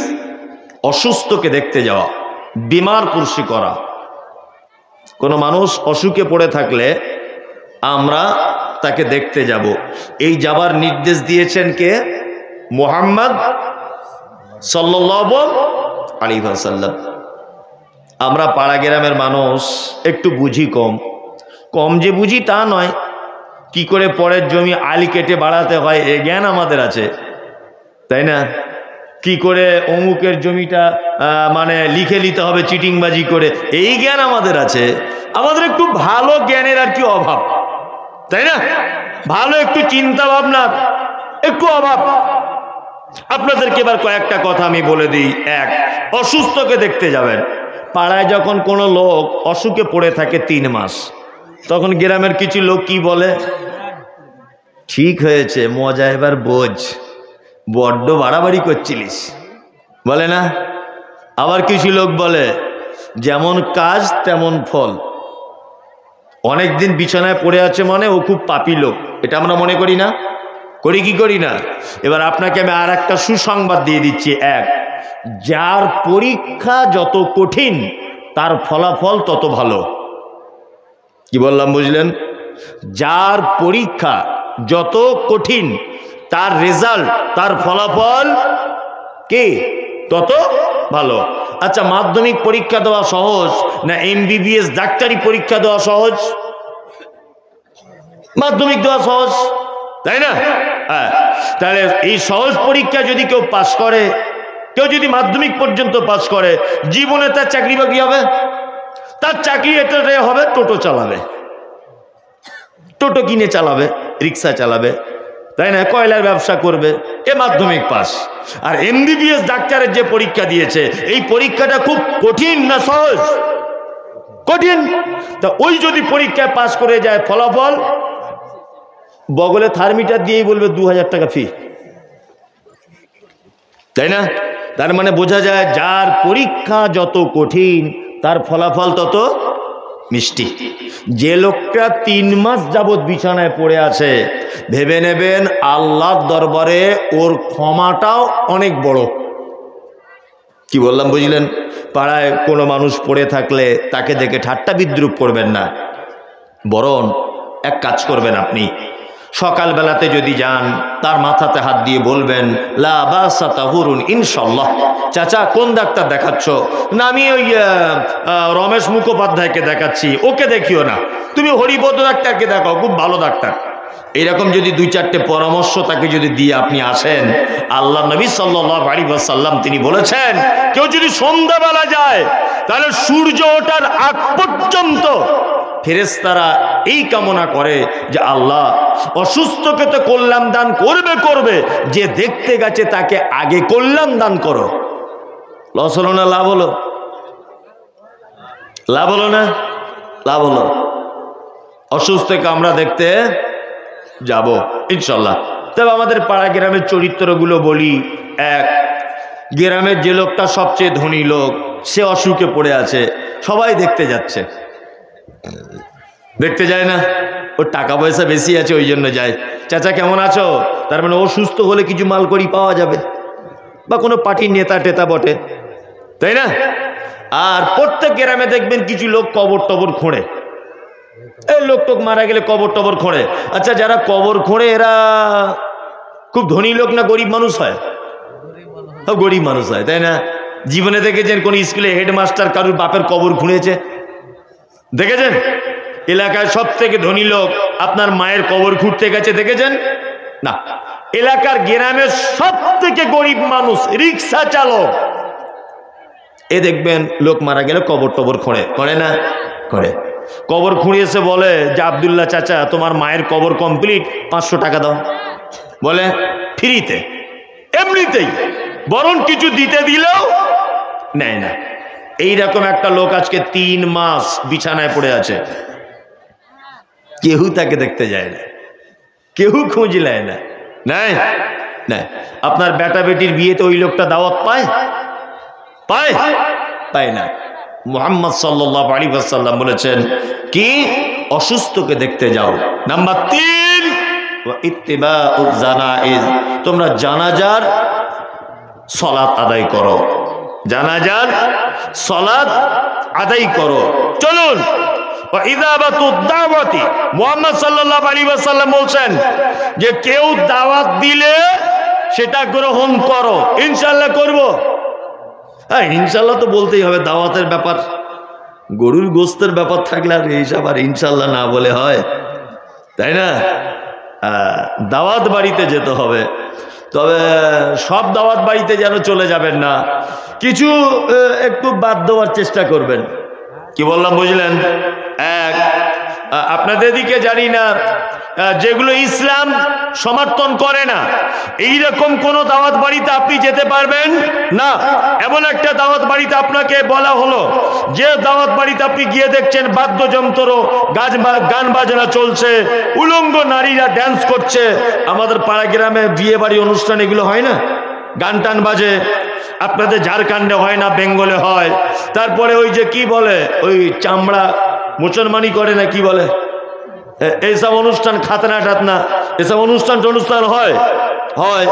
অসুস্থকে দেখতে যাওয়া, বিমার পুরসি করা। কোনো মানুষ অসুখে পড়ে থাকলে আমরা তাকে দেখতে যাব। এই যাবার নির্দেশ দিয়েছেন কে? মুহাম্মদ সাল্লাল্লাহু আলাইহি ওয়াসাল্লাম। আমরা পাড়া গ্রামের মানুষ একটু বুঝি কম যে বুঝি তা নয়, কি করে পরের জমি আলি কেটে বাড়াতে হয় এ জ্ঞান আমাদের আছে, তাই না? কি করে অমুকের জমিটা মানে লিখে নিতে হবে চিটিংবাজি করে, এই জ্ঞান আমাদের আছে। আমাদের একটু ভালো জ্ঞানের আর কি অভাব, তাই না? ভালো একটু চিন্তা ভাবনার একটু অভাব। আপনাদেরকে এবার কয়েকটা কথা আমি বলে দিই। এক, অসুস্থকে দেখতে যাবেন। পাড়ায় যখন কোনো লোক অসুখে পড়ে থাকে 3 মাস, তখন গ্রামের কিছু লোক কি বলে? ঠিক হয়েছে, মজা এবার বোঝ, বড্ড বাড়াবাড়ি করছিলিস, বলে না? আবার কিছু লোক বলে যেমন কাজ তেমন ফল। অনেকদিন বিছানায় পড়ে আছে মানে ও খুব পাপী লোক, এটা আমরা মনে করি না? করি না? এবার আপনাকে আমি আর একটা সুসংবাদ দিয়ে দিচ্ছি। এক, যার পরীক্ষা যত কঠিন তার ফলাফল তত ভালো। কি বললাম বুঝলেন? যার পরীক্ষা যত কঠিন তার রেজাল্ট, তার ফলাফল কে তত ভালো। আচ্ছা, মাধ্যমিক পরীক্ষা দেওয়া সহজ না MBBS ডাক্তারি পরীক্ষা দেওয়া সহজ? মাধ্যমিক দেওয়া সহজ, তাই না? হ্যাঁ, তাহলে এই সহজ পরীক্ষা যদি কেউ পাস করে, কেউ যদি মাধ্যমিক পর্যন্ত পাস করে, জীবনে তার চাকরি বাকরি হবে? তার চাকরি এটাই হবে, টোটো চালাবে, টোটো কিনে চালাবে, রিক্সা চালাবে, তাই না? কয়লার ব্যবসা করবে, এ মাধ্যমিক পাস। আর MBBS ডাক্তারের যে পরীক্ষা দিয়েছে, এই পরীক্ষাটা খুব কঠিন না সহজ? কঠিন। তা ওই যদি পরীক্ষায় পাস করে যায়, ফলাফল বগলে থার্মিটার দিয়েই বলবে 2000 টাকা ফি, তাই না? তার মানে বোঝা যায় যার পরীক্ষা যত কঠিন তার ফলাফল তত মিষ্টি। যে লোকটা 3 মাস যাবৎ বিছানায় পড়ে আছে, ভেবে নেবেন আল্লাহর দরবারে ওর ক্ষমাটাও অনেক বড়। কি বললাম বুঝলেন? পাড়ায় কোনো মানুষ পড়ে থাকলে তাকে দেখে ঠাট্টা বিদ্রুপ করবেন না, বরং এক কাজ করবেন, আপনি সকালবেলাতে যদি যান তার মাথাতে হাত দিয়ে বলবেন লা বাসা তাহুরুন ইনশাআল্লাহ। চাচা কোন ডাক্তার দেখাচ্ছ? না আমি ওই রমেশ মুখোপাধ্যায়কে দেখাচ্ছি। ওকে দেখিও না, তুমি হরিপদ ডাক্তারকে দেখাও, খুব ভালো ডাক্তার। এইরকম যদি 2-4টে পরামর্শ তাকে যদি দিয়ে আপনি আসেন, আল্লাহ নবী সাল্লাল্লাহু আলাইহি ওয়াসাল্লাম তিনি বলেছেন কেউ যদি সন্ধ্যাবেলা যায় তাহলে সূর্য ওঠার আগ পর্যন্ত ফেরেশতারা এই কামনা করে যে আল্লাহ অসুস্থকে তো কল্যাণ দান করবে, যে দেখতে গেছে তাকে আগে কল্যাণ দান করো। লস হলো না লাভ হলো? লাভ হলো না? লাভ হলো। অসুস্থকে আমরা দেখতে যাব ইনশাল্লাহ। তবে আমাদের পাড়া গ্রামের চরিত্রগুলো বলি। এক, গ্রামের যে লোকটা সবচেয়ে ধনী লোক, সে অসুখে পড়ে আছে, সবাই দেখতে যাচ্ছে। দেখতে যায় না? ওর টাকা পয়সা বেশি আছে ওই জন্য যায়। চাচা কেমন আছো? তার মানে ও সুস্থ হলে কিছু মালকড়ি পাওয়া যাবে, বা কোনো পার্টির নেতা টেতা বটে, তাই না? আর প্রত্যেক গ্রামে দেখবেন কিছু লোক কবর টবর খোঁড়ে। এই লোক টোক মারা গেলে কবর টবর খোঁড়ে। আচ্ছা, যারা কবর খোঁড়ে এরা খুব ধনী লোক না গরিব মানুষ হয়? গরিব মানুষ হয়, তাই না? জীবনে দেখেছেন কোন স্কুলে হেডমাস্টার কারুর বাপের কবর খুঁড়েছে? দেখেছেন? এলাকায় সব থেকে ধনী লোক আপনার মায়ের কবর খুঁড়তে গেছে, দেখেছেন? না। এলাকার গ্রামের সব থেকে গরিব মানুষ রিক্সা চালক, এ দেখবেন লোক মারা গেলে কবর টবর খোঁড়ে, করে না? করে। কবর খুঁড়িয়েছে, বলে যে আব্দুল্লাহ চাচা তোমার মায়ের কবর কমপ্লিট, 500 টাকা দাও। বলে ফ্রিতে, এমনিতেই, বরং কিছু দিতে দিলেও নেয় না। এইরকম একটা লোক আজকে 3 মাস বিছানায় পড়ে আছে, কেউ তাকে দেখতে যায় না, কেউ খোঁজ নেয় না। নাই না, আপনার বেটা বেটির বিয়েতে ওই লোকটা দাওয়াত পায়? পায়? পায় না। মুহাম্মদ সাল্লাল্লাহু আলাইহি ওয়াসাল্লাম বলেছেন কি? অসুস্থকে দেখতে যাও। নাম্বার 3, ওয়া ইত্তিবাউজ জানাইজ, তোমরা জানাজার সালাত আদায় করো, জানাজার সালাত আদায় করো। চলুন, ওয়া ইজাবাতুদ দাওয়াতি, মুহাম্মদ সাল্লাল্লাহু আলাইহি ওয়াসাল্লাম বলেন যে কেউ দাওয়াত দিলে সেটা গ্রহণ করো। ইনশাআল্লাহ করব। হ্যাঁ, ইনশাল্লাহ তো বলতেই হবে। দাওয়াতের ব্যাপার, গরুর গোস্তের ব্যাপার থাকলে আর এইসব আর ইনশাল্লাহ না বলে হয়, তাই না? দাওয়াত বাড়িতে যেতে হবে, তবে সব দাওয়াত বাড়িতে যেন চলে যাবেন না, কিছু একটু বাদ দেওয়ার চেষ্টা করবেন। কি বললাম বুঝলেন? এক, আপনাদের দিকে জানি না, যেগুলো ইসলাম সমর্থন করে না, এইরকম কোন দাওয়াত বাড়িতে আপনি যেতে পারবেন না। এমন একটা দাওয়াত বাড়িতে আপনাকে বলা হলো, যে দাওয়াত বাড়িতে আপনি গিয়ে দেখছেন বাদ্যযন্ত্র, গান বাজনা চলছে, উলঙ্গ নারীরা ড্যান্স করছে। আমাদের পাড়া গ্রামে বিয়ে বাড়ি অনুষ্ঠান এগুলো হয় না? গান টান বাজে। আপনাদের ঝাড়খণ্ডে হয় না, বেঙ্গলে হয়। তারপরে ওই যে কি বলে, ওই চামড়া মুসলমানি করে না, কি বলে, এইসব অনুষ্ঠান, খাতনা টাতনা, এসব অনুষ্ঠান হয় হয়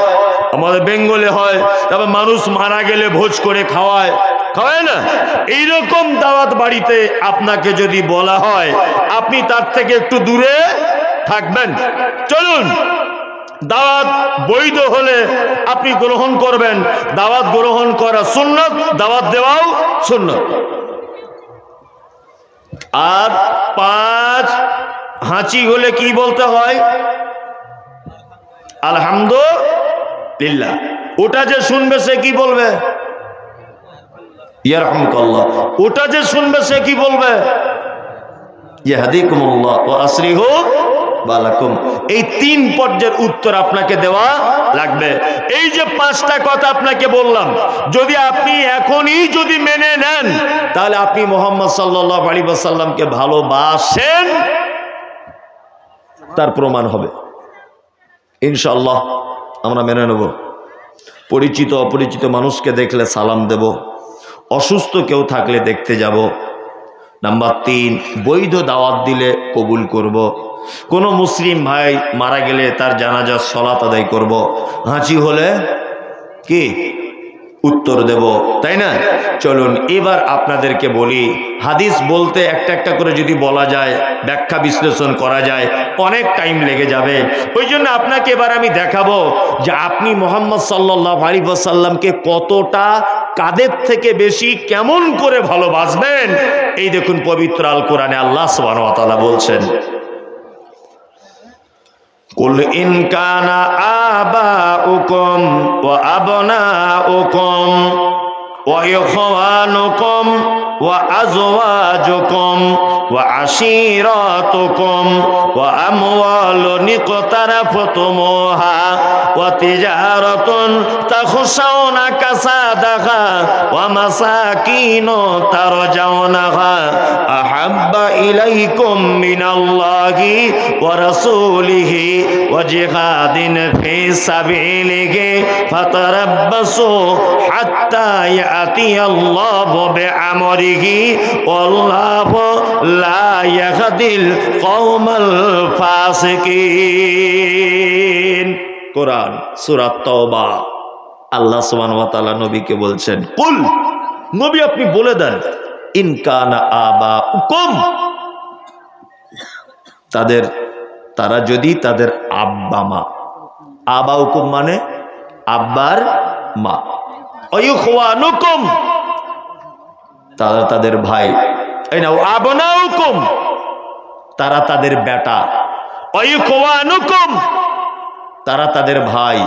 আমাদের বেঙ্গলে হয়। তারপর মানুষ মারা গেলে ভোজ করে খাওয়ায়, খাওয়ায় না? এইরকম দাওয়াত বাড়িতে আপনাকে যদি বলা হয়, আপনি তার থেকে একটু দূরে থাকবেন। চলুন, দাওয়াত বৈধ হলে আপনি গ্রহণ করবেন। দাওয়াত গ্রহণ করা সুন্নাত, দাওয়াত দেওয়াও সুন্নাত। আর 5, হাঁচি হলে কি বলতে হয়? আলহামদুলিল্লাহ। ওটা যে শুনবে সে কি বলবে? ইয়ারহামুকাল্লাহ। ওটা যে শুনবে সে কি বলবে? ইয়াহদিকুমুল্লাহ ওয়া আসলিহু বালাকুম। এই 3 পর্যায়ের উত্তর আপনাকে দেওয়া লাগবে। এই যে 5টা কথা আপনাকে বললাম, যদি আপনি এখনই যদি মেনে নেন, তাহলে আপনি মুহাম্মদ সাল্লাল্লাহু আলাইহি ওয়াসাল্লামকে ভালোবাসেন, তার প্রমাণ হবে ইনশাআল্লাহ। আমরা মেনে নেব। পরিচিত অপরিচিত মানুষকে দেখলে সালাম দেব, অসুস্থ কেউ থাকলে দেখতে যাব। নাম্বার 3, বৈধ দাওয়াত দিলে কবুল করব। কোনো মুসলিম ভাই মারা গেলে তার জানাজার সালাত আদায় করব। হাঁচি হলে কি উত্তর দেব, তাই না? চলুন এবার আপনাদেরকে বলি, হাদিস বলতে একটা একটা করে যদি বলা যায়, ব্যাখ্যা বিশ্লেষণ করা যায়, অনেক টাইম লেগে যাবে। ওই জন্য আপনাকে এবার আমি দেখাবো যে আপনি মুহাম্মদ সাল্লাল্লাহু আলাইহি ওয়াসাল্লামকে কতটা, কাদের থেকে বেশি, কেমন করে ভালোবাসবেন। এই দেখুন পবিত্র আল কোরআনে আল্লাহ সুবহানাহু ওয়া তাআলা বলছেন, কুল ইন কানা আবাউকুম ওয়া আবনাউকুম ওয়া ইখওয়ানুকুম ওয়া আজওয়াজুকুম ওয়া আশীরাতুকুম ওয়া আমওয়ালুন ইকতারাফতুমুহা ওয়া তিজারাতুন তাখশাউনা কাসাদাহা ওয়া মাসাকিনু তারজাউনাহা আহাব্বা ইলাইকুম মিনাল্লাহি ওয়া রাসূলিহি ওয়া জিহাদিন ফি সাবিলিহি ফাতারাব্বাসু হাত্তা ইয়াতিয়াল্লাহু বিআমরিহি ওয়াল্লাহু লা ইয়াহদিল কওমাল ফাসিকিন। কোরআন সূরা তাওবা। আল্লাহ সুবহানাহু ওয়া তাআলা নবীকে বলছেন, কুল, নবী আপনি বলে দেন, ইন কানা আবাউকুম, তারা যদি তাদের আব্বা মা, আবাউকুম মানে আব্বার মা, ওয়াইখওয়ানুকুম তারা তাদের ভাই, এই নাও আবনাউকুম তারা তাদের বেটা, ওয়াইখওয়ানুকুম তারা তাদের ভাই,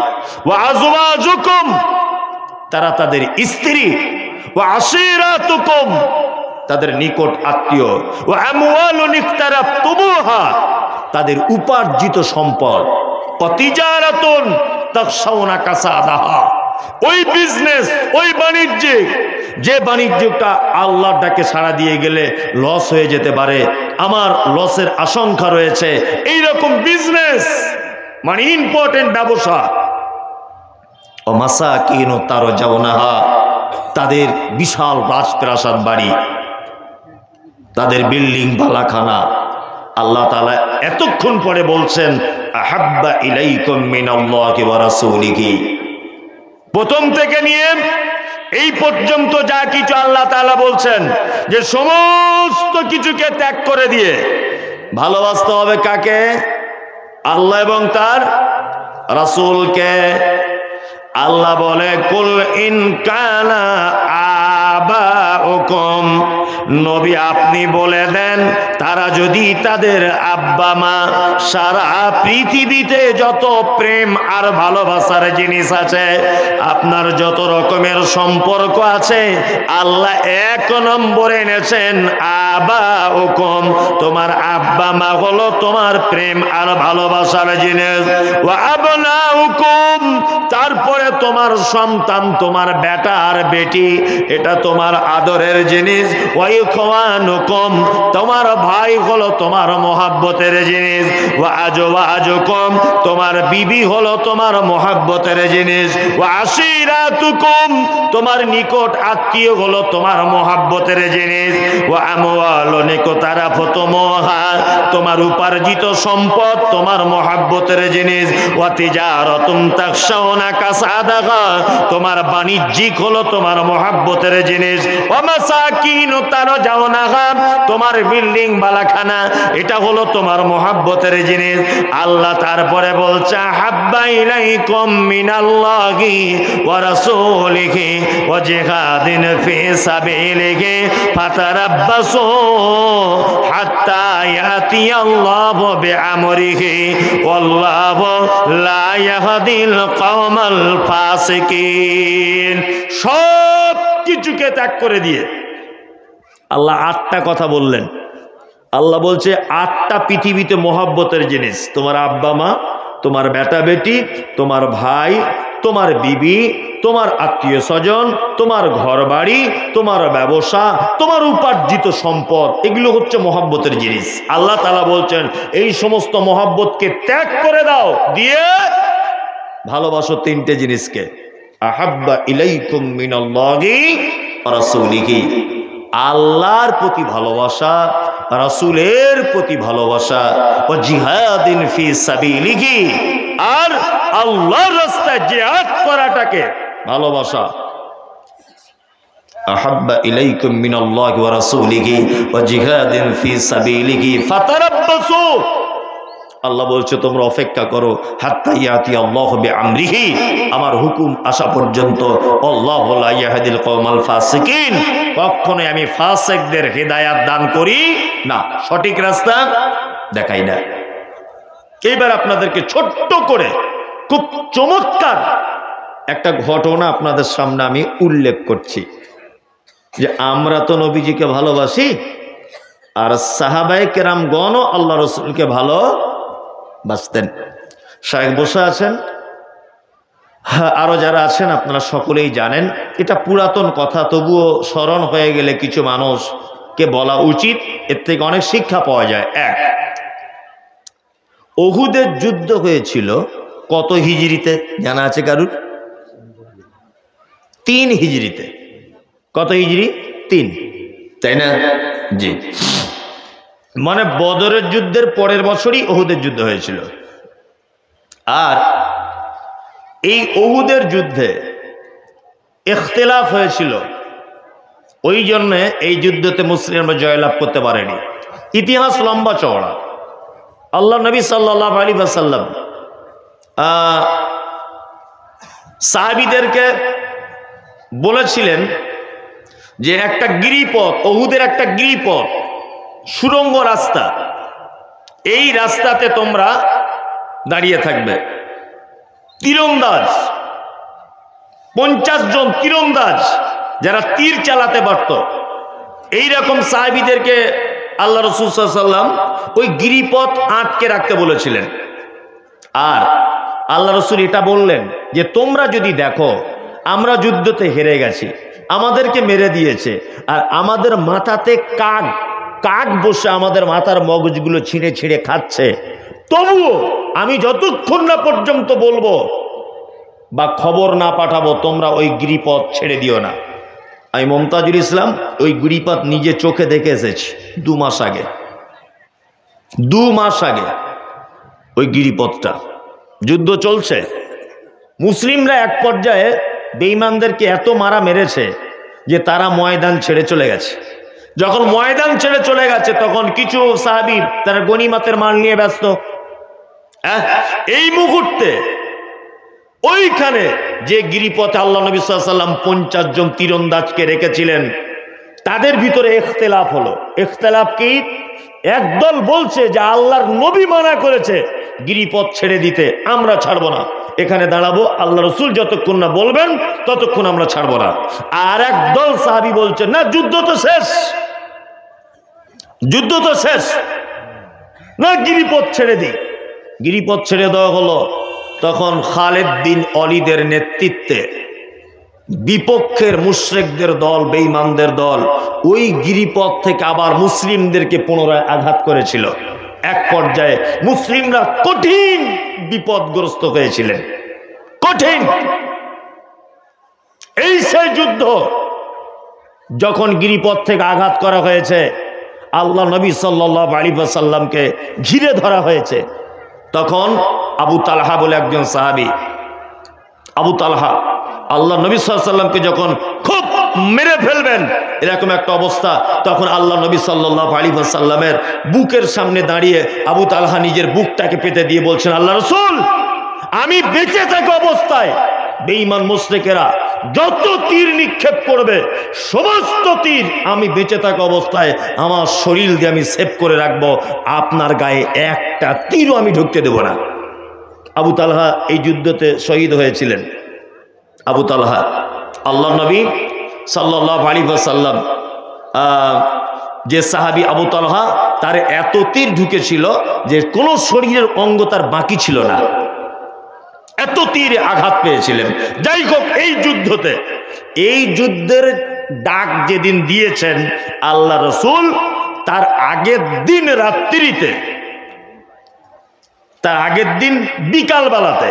ওয়া আজওয়াজুকুম তারা তাদের স্ত্রী, ওয়া আশীরাতুকুম তাদের নিকট আত্মীয়, ওয়া আমওয়ালুন ইকতারাফতুমুহা তাদের উপার্জিত সম্পদ, ওয়া তিজারাতুন তাখশাউনা কাসাদাহা ওই বিজনেস, ওই বাণিজ্যিক যে বাণিজ্যটা আল্লাহর ডাকে সাড়া দিয়ে গেলে লস হয়ে যেতে পারে, আমার লসের আশঙ্কা রয়েছে, এই রকম বিজনেস মানে ইম্পর্টেন্ট ব্যবসা। ও মাসাকিন তারজাউনাহা তাদের বিশাল রাজপ্রাসাদ বাড়ি, তাদের বিল্ডিং বালাখানা। আল্লাহ তাআলা এতক্ষণ পরে বলছেন আহাব্বা ইলাইকুম মিনাল্লাহি ওয়া রাসূলিহি। প্রথম থেকে নিয়ে এই পর্যন্ত যা কিছু আল্লাহ তাআলা বলছেন যে সমস্ত কিছুকে ত্যাগ করে দিয়ে ভালোবাসতে হবে কাকে? আল্লাহ এবং তার রাসূলকে। আল্লাহ বলে কুল ইন কানা আবাউকুম, নবী আপনি বলে দেন তারা যদি তাদের আব্বা মা, সারা পৃথিবীতে যত প্রেম আর ভালোবাসার জিনিস আছে, আপনার যত রকমের সম্পর্ক আছে, আল্লাহ এক নম্বরে এনেছেন আবাউকুম, তোমার আব্বা মা হলো তোমার প্রেম আর ভালোবাসার জিনিস। ওয়া আবনাউকুম তারপরে তোমার সন্তান, তোমার বেটা আর বেটি, এটা তোমার আদরের জিনিস। ওয়াইখওয়ানুকুম তোমার ভাই হলো তোমার মহব্বতের জিনিস। ওয়া আজওয়াজুকুম তোমার বিবি হলো তোমার মহব্বতের জিনিস। ওয়া আশীরাতুকুম তোমার নিকট আত্মীয় হলো তোমার মহব্বতের জিনিস। ওয়া আমওয়ালুন ইকতারাফতুমুহা তোমার উপার্জিত সম্পদ তোমার মহব্বতের জিনিস। ওয়া তিজারাতুন তাখশাউনা কাসাদাহা তোমার বাণিজ্যিক হলো তোমার মহব্বতের জিনিস। ওয়া মাসাকিন তারজাউনাহা তোমার বিল্ডিং বালাখানা এটা হলো তোমার মহব্বতের জিনিস। আল্লাহ তারপরে বলছে হাব্বা ইলাইকুম মিনাল্লাহি ওয়া রাসূলিহি ওয়া জিহাদিন ফি সাবিলিহি ফাতারাব্বাসু হাত্তা ইয়াতিয়াল্লাহু বিআমরিহি ওয়াল্লাহু লা ইয়াহদিল কওমাল ফাসিকিন। সব কিছুকে ত্যাগ করে দিয়ে আল্লাহ 8টা কথা বললেন। আল্লাহ বলছে 8টা পৃথিবীতে মহব্বতের জিনিস, তোমার আব্বা মা, তোমার বেটা বেটি, তোমার ভাই, তোমার বিবি, তোমার আত্মীয় স্বজন, তোমার ঘর বাড়ি, তোমার ব্যবসা, তোমার উপার্জিত সম্পদ, এগুলো হচ্ছে মহব্বতের জিনিস। আল্লাহ তাআলা বলছেন এই সমস্ত মহব্বতকে ত্যাগ করে দাও, দিয়ে ভালোবাসো 3টে জিনিসকে। আহাব্বা ইলাইকুম মিনাল্লাহি ওয়া রাসূলিহি আল্লাহর প্রতি ভালোবাসা, রাসূলের প্রতি ভালোবাসা, ও জিহাদিন ফি সাবিলিহি আর আল্লাহর রাস্তায় জিহাদ করাটাকে ভালোবাসা। আহাব্বা ইলাইকুম মিনাল্লাহি ওয়া রাসূলিহি ওয়া জিহাদিন ফি সাবিলিহি ফাতারাব্বাসু আল্লাহ বলছে তোমরা অপেক্ষা করো হাত্তা ইয়াতি আল্লাহু বিআমরিহি আমার হুকুম আসা পর্যন্ত। আল্লাহু লা ইয়াহদিল কওমাল ফাসিকিন কখনোই আমি ফাসিকদের হিদায়াত দান করি না, সঠিক রাস্তা দেখাই না। এইবার আপনাদেরকে ছোট্ট করে খুব চমৎকার একটা ঘটনা আপনাদের সামনে আমি উল্লেখ করছি। যে আমরা তো নবীজিকে ভালোবাসি, আর সাহাবায়ে কেরামগণও আল্লাহ রসুলকে ভালোবাসতেন। শায়েখ বসে আছেন, আরো যারা আছেন আপনারা সকলেই জানেন। এটা পুরাতন কথা, তবুও স্মরণ হয়ে গেলে কিছু মানুষকে বলা উচিত, এর থেকে অনেক শিক্ষা পাওয়া যায়। এক, উহুদের যুদ্ধ হয়েছিল কত হিজরিতে জানা আছে কারুর? 3 হিজরিতে। কত হিজরি? 3, তাই না? জি, মানে বদরের যুদ্ধের পরের বছরই উহুদের যুদ্ধ হয়েছিল। আর এই উহুদের যুদ্ধে ইখতিলাফ হয়েছিল, ওই জন্যে এই যুদ্ধতে মুসলিমরা জয়লাভ করতে পারেনি। ইতিহাস লম্বা চওড়া। আল্লাহ নবী সাল্লাল্লাহু আলাইহি ওয়াসাল্লাম সাহাবীদেরকে বলেছিলেন যে একটা গিরিপথ, উহুদের একটা গিরিপথ, সুড়ঙ্গ রাস্তা, এই রাস্তাতে তোমরা দাঁড়িয়ে থাকবে। তীরন্দাজ 50 জন তীরন্দাজ যারা তীর চালাতে পারত, এইরকম সাহাবীদেরকে আল্লাহ রাসূল সাল্লাল্লাহু আলাইহি ওয়াসাল্লাম ওই গিরিপথ আটকে রাখতে বলেছিলেন। আর আল্লাহ রাসূল এটা বললেন যে তোমরা যদি দেখো আমরা যুদ্ধতে হেরে গেছি, আমাদেরকে মেরে দিয়েছে, আর আমাদের মাথাতে কাক বসে আমাদের মাথার মগজগুলো ছিঁড়ে ছিঁড়ে খাচ্ছে, তবুও আমি যতক্ষণ না পর্যন্ত বলবো বা খবর না পাঠাবো তোমরা ওই গিরিপথ ছেড়ে দিও না। আমি মমতাজুল ইসলাম ওই গিরিপথ নিজে চোখে দেখে এসেছি 2 মাস আগে। 2 মাস আগে ওই গিরিপথটা, যুদ্ধ চলছে। মুসলিমরা এক পর্যায়ে বেঈমানদেরকে এত মারা মেরেছে যে তারা ময়দান ছেড়ে চলে গেছে। যখন ময়দান ছেড়ে চলে গেছে তখন কিছু সাহাবী তারা গনিমতের মাল নিয়ে ব্যস্ত। এই মুহূর্তে ওইখানে যে গিরিপথে আল্লাহ নবী সাল্লাল্লাহু আলাইহি ওয়াসাল্লাম 50 জন তীরন্দাজকে রেখেছিলেন, তাদের ভিতরে ইখতিলাফ হলো। ইখতিলাফ কি? একদল বলছে যে আল্লাহর নবী মানা করেছে গিরিপথ ছেড়ে দিতে, আমরা ছাড়বো না, এখানে দাঁড়াবো, আল্লাহ রসুল যতক্ষণ না বলবেন ততক্ষণ আমরা ছাড়বো না। আর একদল সাহাবী বলছে না, যুদ্ধ তো শেষ, যুদ্ধ তো শেষ, না গিরিপথ ছেড়ে দিই। গিরিপথ ছেড়ে দেওয়া হলো। তখন খালিদ বিন ওয়ালিদের নেতৃত্বে বিপক্ষের মুশরিকদের দল, বেঈমানদের দল ওই গিরিপথ থেকে আবার মুসলিমদেরকে পুনরায় আঘাত করেছিল। এক পর্যায়ে মুসলিমরা কঠিন বিপদগ্রস্ত হয়েছিলেন, কঠিন। এই সেই যুদ্ধ যখন গিরিপথ থেকে আঘাত করা হয়েছে, আল্লাহ নবী সাল্লাল্লাহু আলাইহি ওয়াসাল্লামকে ঘিরে ধরা হয়েছে। তখন আবু তালহা বলে একজন সাহাবী, আবু তালহা আল্লাহ নবী সাল্লাল্লাহু আলাইহি ওয়াসাল্লামকে যখন খুব মেরে ফেলবেন এরকম একটা অবস্থা, তখন আল্লাহ নবী সাল্লাল্লাহু আলাইহি ওয়াসাল্লামের বুকের সামনে দাঁড়িয়ে আবু তালহা নিজের বুকটাকে পেতে দিয়ে বলছেন, আল্লাহ রাসূল, আমি বেঁচে থাকা অবস্থায় বেঈমান মুশরিকেরা যত তীর নিক্ষেপ করবে সমস্ত তীর আমি বেঁচে থাকা অবস্থায় আমার শরীর দিয়ে আমি সেভ করে রাখবো, আপনার গায়ে একটা তীরও আমি ঢুকতে দেব না। আবু তালহা এই যুদ্ধতে শহীদ হয়েছিলেন। আবু তালহা, আল্লাহ নবী সাল্লাল্লাহু আলাইহি ওয়াসাল্লাম যে সাহাবী আবু তালহা, তার এত তীর ঢুকেছিল যে কোনো শরীরের অঙ্গ তার বাকি ছিল না, এত তীরে আঘাত পেয়েছিলেন। যাই হোক, এই যুদ্ধতে, এই যুদ্ধের ডাক যেদিন দিয়েছেন আল্লাহ রসুল, তার আগের দিন রাত্রিতে, তার আগের দিন বিকালবেলাতে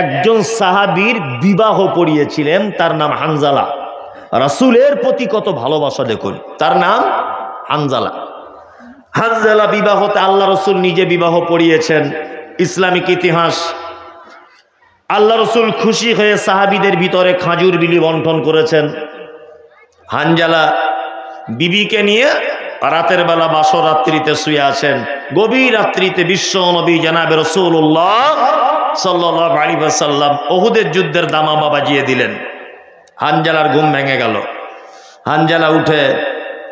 একজন সাহাবীর বিবাহ পড়িয়েছিলেন, তার নাম হানজালা। রাসূলের প্রতি কত ভালোবাসা দেখুন, তার নাম হানজালা। হানজালা বিবাহতে আল্লাহ রসুল নিজে বিবাহ পড়িয়েছেন। ইসলামিক ইতিহাস, আল্লাহ রসুল খুশি হয়ে সাহাবীদের ভিতরে খাজুর বিলি বন্টন করেছেন। হানজালা বিবিকে নিয়ে রাতের বেলা বাসর রাত্রিতে শুয়ে আছেন। গভীর রাত্রিতে বিশ্ব নবী জনাবে রাসূলুল্লাহ সাল্লাল্লাহু আলাইহি ওয়াসাল্লাম উহুদের যুদ্ধের দামামা বাজিয়ে দিলেন। হানজালার ঘুম ভেঙে গেল। হানজালা উঠে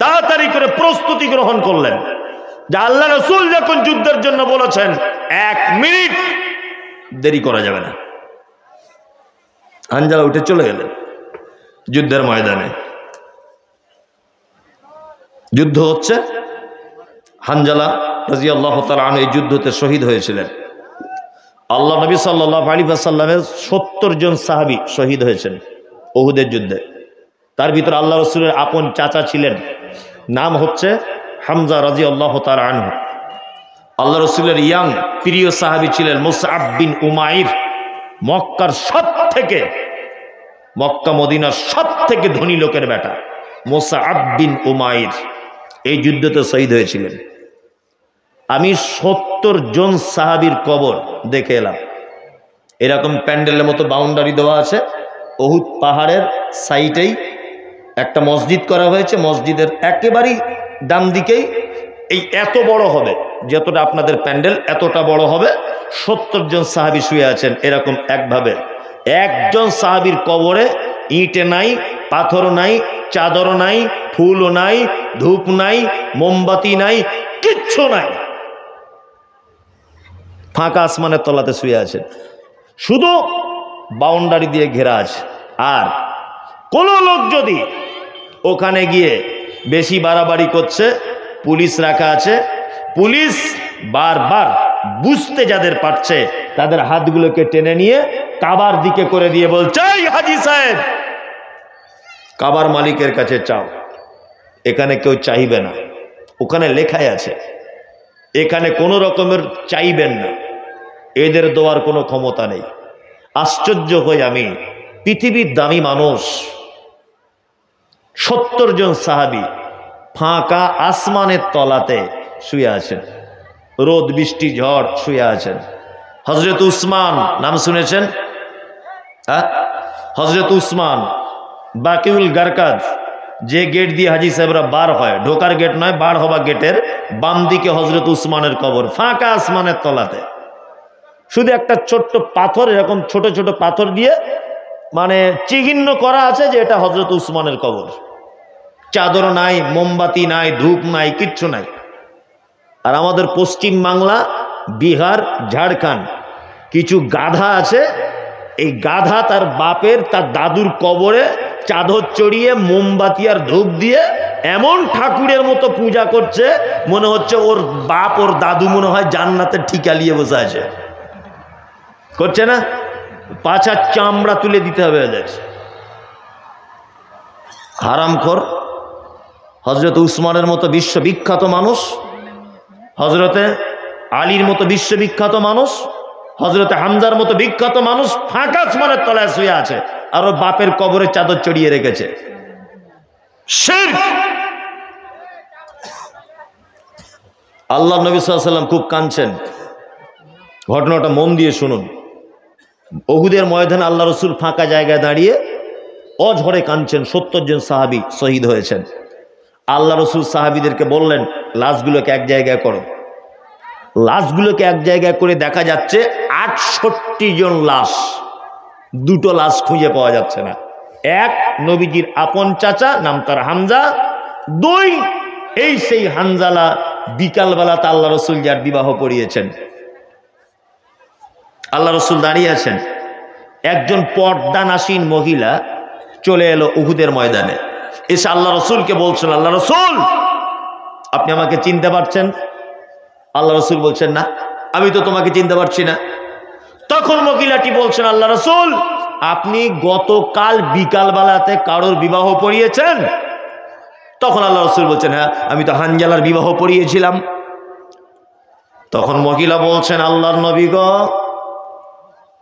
তাড়াতাড়ি করে প্রস্তুতি গ্রহণ করলেন যে আল্লাহ রসুল যখন যুদ্ধের জন্য বলেছেন 1 মিনিট দেরি করা যাবে না। হানজালা উঠে চলে গেলেন যুদ্ধের ময়দানে। যুদ্ধ হচ্ছে, হানজালা রাদিয়াল্লাহু তাআলা আনহু এই যুদ্ধতে শহীদ হয়েছিলেন। আল্লাহ নবী সাল্লাল্লাহু আলাইহি ওয়াসাল্লামের ৭০ জন সাহাবী শহীদ হয়েছেন উহুদের যুদ্ধে। তার ভিতরে আল্লাহ রাসূলের আপন চাচা ছিলেন, নাম হচ্ছে হামজা রাদিয়াল্লাহু তাআলা আনহু। আল্লাহ রাসূলের ইয়াং প্রিয় সাহাবী ছিলেন মুসআব বিন উমাইর, মক্কার সবথেকে, মক্কা মদিনার সবথেকে ধনী লোকের বেটা মুসআব বিন উমাইর এই যুদ্ধতে শহীদ হয়েছিলেন। আমি ৭০ জন সাহাবীর কবর দেখে এলাম। এরকম প্যান্ডেলের মতো বাউন্ডারি দেওয়া আছে, উহুদ পাহাড়ের সাইডেই একটা মসজিদ করা হয়েছে, মসজিদের একেবারেই ডান দিকেই এই এত বড় হবে, যতটা আপনাদের প্যান্ডেল এতটা বড় হবে, ৭০ জন সাহাবী শুয়ে আছেন এরকম একভাবে। একজন সাহাবীর কবরে ইটে নাই, পাথর নাই, চাদর নাই, ফুলও নাই, ধূপ নাই, মোমবাতি নাই, কিচ্ছু নাই, ফাঁকা আসমানের তলাতে শুয়ে আছেন, শুধু বাউন্ডারি দিয়ে ঘেরা আছে। আর কোন লোক যদি ওখানে গিয়ে বেশি বাড়াবাড়ি করছে, পুলিশ রাখা আছে, পুলিশ বারবার বুঝতে যাদের পারছে তাদের হাতগুলোকে টেনে নিয়ে কাবার দিকে করে দিয়ে বলছে, এই হাজী সাহেব, কাবার মালিকের কাছে চাও। এখানে কেউ চাইবে না, ওখানে লেখাই আছে, এখানে কোনো রকমের চাইবেন না, এদের দেওয়ার কোনো ক্ষমতা নেই। আশ্চর্য হই আমি, পৃথিবীর দামি মানুষ ৭০ জন সাহাবী ফাঁকা আসমানের তলাতে শুয়ে আছেন, রোদ বৃষ্টি ঝড় শুয়ে আছেন। হযরত উসমান নাম শুনেছেন? হযরত উসমান বাকিউল গারকাদ, যে গেট দিয়ে হাজী সাহেবরা বার হয়, ঢোকার গেট নয়, বার হওয়া গেটের বাম দিকে হযরত উসমানের কবর, ফাঁকা আসমানের তলাতে। শুধু একটা ছোট্ট পাথর, এরকম ছোট ছোট পাথর দিয়ে মানে চিহ্ন করা আছে যে এটা হযরত উসমানের কবর। চাদর নাই, মোমবাতি নাই, ধূপ নাই, কিচ্ছু নাই। আর আমাদের পশ্চিম বাংলা, বিহার, ঝাড়খণ্ড কিছু গাধা আছে, এই গাধা তার বাপের, তার দাদুর কবরে চাদর চড়িয়ে মোমবাতি আর ধূপ দিয়ে এমন ঠাকুরের মতো পূজা করছে, মনে হচ্ছে ওর বাপ ওর দাদু মনে হয় জান্নাতে ঠিকা নিয়ে বসে আছে। করছে না? পাছার চামড়া তুলে দিতে হবে ওদের। হারামখোর। হযরত উসমানের মতো বিশ্ববিখ্যাত মানুষ, হযরতে আলীর মতো বিশ্ববিখ্যাত মানুষ, হযরতে হামজার মতো বিখ্যাত মানুষ ফাঁকা আসমানের তলায় শুয়ে আছে, আর ওর বাপের কবরে চাদর চড়িয়ে রেখেছে। শিরক। আল্লাহ নবী সাল্লাল্লাহু আলাইহি ওয়াসাল্লাম খুব কাঁদছেন, ঘটনাটা মন দিয়ে শুনুন। উহুদের ময়দানে আল্লাহ রসুল ফাঁকা জায়গায় দাঁড়িয়ে অঝরে কাঁদছেন, ৭০ জন সাহাবী শহীদ হয়েছেন। আল্লাহ রসুল সাহাবীদেরকে বললেন, লাশগুলোকে এক জায়গায় করো। লাশগুলোকে এক জায়গায় করে দেখা যাচ্ছে ৬৮ জন লাশ, দুটো লাশ খুঁজে পাওয়া যাচ্ছে না। এক, নবীজির আপন চাচা, নাম তার হামজা। দুই, এই সেই হানজালা, বিকালবেলাতে আল্লাহ রসুল যার বিবাহ পড়িয়েছেন। আল্লাহ রসুল দাঁড়িয়ে আছেন, একজন পর্দানাসীন মহিলা চলে এলো উহুদের ময়দানে, এসে আল্লাহ রসুলকে বলছেন, আল্লাহ রসুল আপনি আমাকে চিনতে পারছেন? আল্লাহ রসুল বলছেন, না, আমি তো তোমাকে চিনতে পারছি না। তখন মহিলাটি বলছেন, আল্লাহ রসুল আপনি গতকাল বিকালবেলাতে কারোর বিবাহ পড়িয়েছেন? তখন আল্লাহ রসুল বলছেন, হ্যাঁ, আমি তো হানজালার বিবাহ পড়িয়েছিলাম। তখন মহিলা বলছেন, আল্লাহর নবী গো,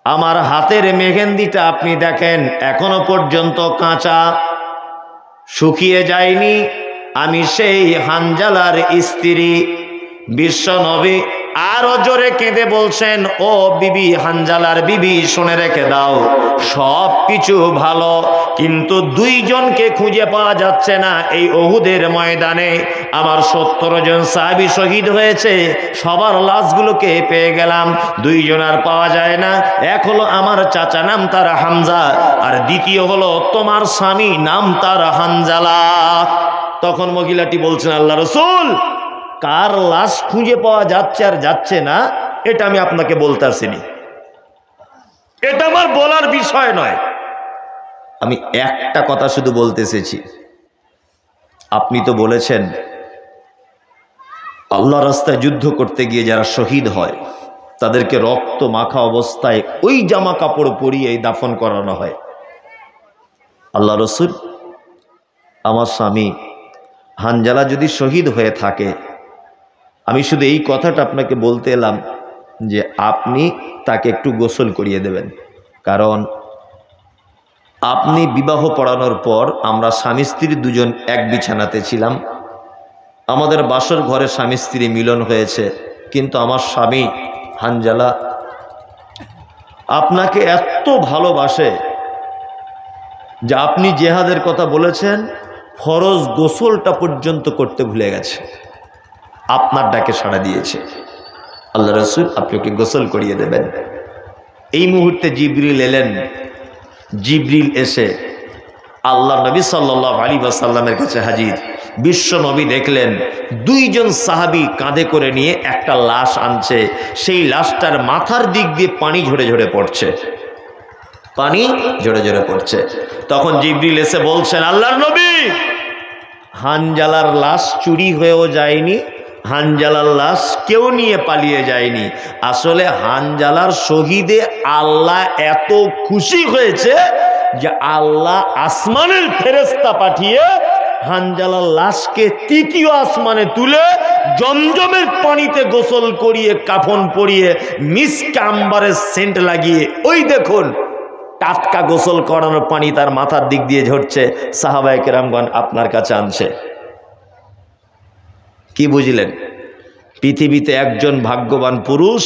আমার হাতের মেহেন্দিটা আপনি দেখেন এখনো পর্যন্ত কাঁচা, শুকিয়ে যায়নি। আমি সেই হানজালার স্ত্রী। বিশ্ব নবী আরো জোরে কেঁদে বলছেন, ও বিবি, হানজালার বিবি, শুনে রেখে দাও, সব কিছু ভালো, কিন্তু দুইজনকে খুঁজে পাওয়া যাচ্ছে না। এই উহুদের ময়দানে আমার ৭০ জন সাহাবী শহীদ হয়েছে, সবার লাশগুলোকে পেয়ে গেলাম, দুইজন আর পাওয়া যায় না। এক হলো আমার চাচা, নাম তার হামজা, আর দ্বিতীয় হলো তোমার স্বামী, নাম তার হানজালা। তখন মহিলাটি বলছেন, আল্লাহ রসুল কার লাশ খুঁজে পাওয়া যাচ্ছে আর যাচ্ছে না এটা আমি আপনাকে বলতে আসিনি, এটা আমার বলার বিষয় নয়। আমি একটা কথা শুধু বলতে এসেছি, আপনি তো বলেছেন আল্লাহ রাস্তায় যুদ্ধ করতে গিয়ে যারা শহীদ হয় তাদেরকে রক্ত মাখা অবস্থায় ওই জামা কাপড় পরিয়ে দাফন করানো হয়। আল্লাহ রসুল, আমার স্বামী হানজালা যদি শহীদ হয়ে থাকে, আমি শুধু এই কথাটা আপনাকে বলতে এলাম যে আপনি তাকে একটু গোসল করিয়ে দেবেন। কারণ আপনি বিবাহ পড়ানোর পর আমরা স্বামী স্ত্রী দুজন এক বিছানাতে ছিলাম, আমাদের বাসর ঘরে স্বামী স্ত্রী মিলন হয়েছে, কিন্তু আমার স্বামী হানজালা আপনাকে এত ভালোবাসে যে আপনি জেহাদের কথা বলেছেন, ফরজ গোসলটা পর্যন্ত করতে ভুলে গেছে, আপনার ডাকে সাড়া দিয়েছে। আল্লাহ রসুল, আপনি ওকে গোসল করিয়ে দেবেন। এই মুহূর্তে জিবরিল এলেন। জিবরিল এসে আল্লাহ নবী সাল্লাল্লাহু আলাইহি ওয়াসাল্লামের কাছে হাজির। বিশ্ব নবী দেখলেন দুইজন সাহাবী কাঁধে করে নিয়ে একটা লাশ আনছে, সেই লাশটার মাথার দিক দিয়ে পানি ঝরে ঝরে পড়ছে, পানি ঝরে ঝরে পড়ছে। তখন জিবরিল এসে বলছেন, আল্লাহর নবী, হানজালার লাশ চুরি হয়েও যায়নি, হানজালার লাশ কেউ নিয়ে পালিয়ে যায়নি। আসলে হানজালার শহীদে আল্লাহ এত খুশি হয়েছে যে আল্লাহ আসমানের ফেরেশতা পাঠিয়ে হানজালার লাশকে তৃতীয় আসমানে তুলে জমজমের পানিতে গোসল করিয়ে কাফন পরিয়ে মিস্ক আম্বারের সেন্ট লাগিয়ে, ওই দেখুন টাটকা গোসল করানোর পানি তার মাথার দিক দিয়ে ঝরছে, সাহাবায়ে কেরামগণ আপনার কাছে আনছে। কি বুঝলেন? পৃথিবীতে একজন ভাগ্যবান পুরুষ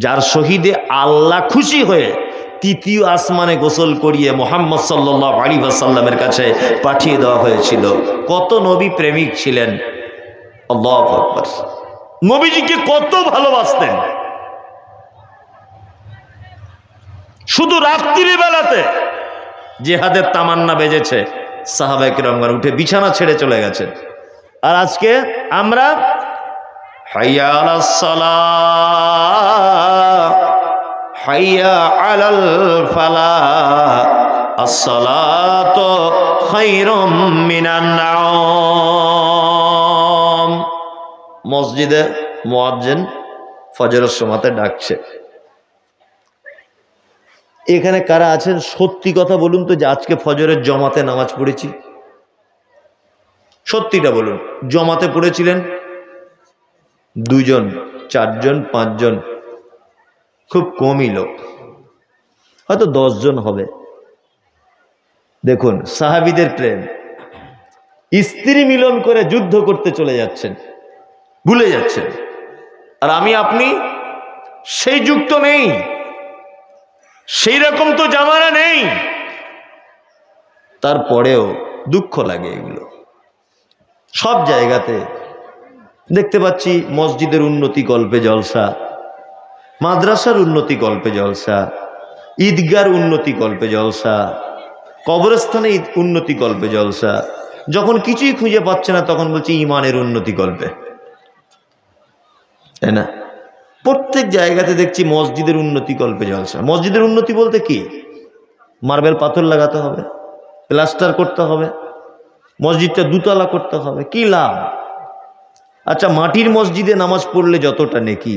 যার শহীদে আল্লাহ খুশি হয়ে তৃতীয় আসমানে গোসল করিয়ে মুহাম্মদ সাল্লাল্লাহু আলাইহি ওয়াসাল্লামের কাছে পাঠিয়ে দেওয়া হয়েছিল। কত নবী প্রেমিক ছিলেন, আল্লাহু আকবার। নবীজিকে কত ভালোবাসতেন। শুধু রাত্রি বেলাতে জিহাদের তামান্না বেজেছে, সাহাবায়ে কেরামগণ উঠে বিছানা ছেড়ে চলে গেছেন। আর আজকে আমরা হাইয়া আলাস সালাহ, হাইয়া আলাল ফালাহ, আসসালাতু খায়রুম মিনান নাওম। মসজিদে মুয়াজ্জিন ফজরের সময়তে ডাকছে। এখানে কারা আছেন সত্যি কথা বলুন তো যে আজকে ফজরের জমাতে নামাজ পড়েছি? সত্যিটা বলুন, জমাতে পড়েছিলেন? 2 জন, 4 জন, 5 জন, খুব কমই লোক, হয়তো 10 জন হবে। দেখুন সাহাবীদের প্রেম, স্ত্রী মিলন করে যুদ্ধ করতে চলে যাচ্ছেন, ভুলে যাচ্ছেন। আর আমি আপনি সেই যুগ তো নেই, সেই রকম তো জামানা নেই, তারপরেও দুঃখ লাগে। এগুলো সব জায়গাতে দেখতে পাচ্ছি। মসজিদের উন্নতি কল্পে জলসা, মাদ্রাসার উন্নতি কল্পে জলসা, ঈদগার উন্নতি কল্পে জলসা, কবরস্থানে উন্নতি কল্পে জলসা। যখন কিছুই খুঁজে পাচ্ছে না তখন বলছে ইমানের উন্নতি কল্পে, তাই না? প্রত্যেক জায়গাতে দেখছি মসজিদের উন্নতি কল্পে জলসা। মসজিদের উন্নতি বলতে কি? মার্বেল পাথর লাগাতে হবে, প্লাস্টার করতে হবে, মসজিদটা 2 তলা করতে হবে, কি লাভ? আচ্ছা, মাটির মসজিদে নামাজ পড়লে যতটা নেকি,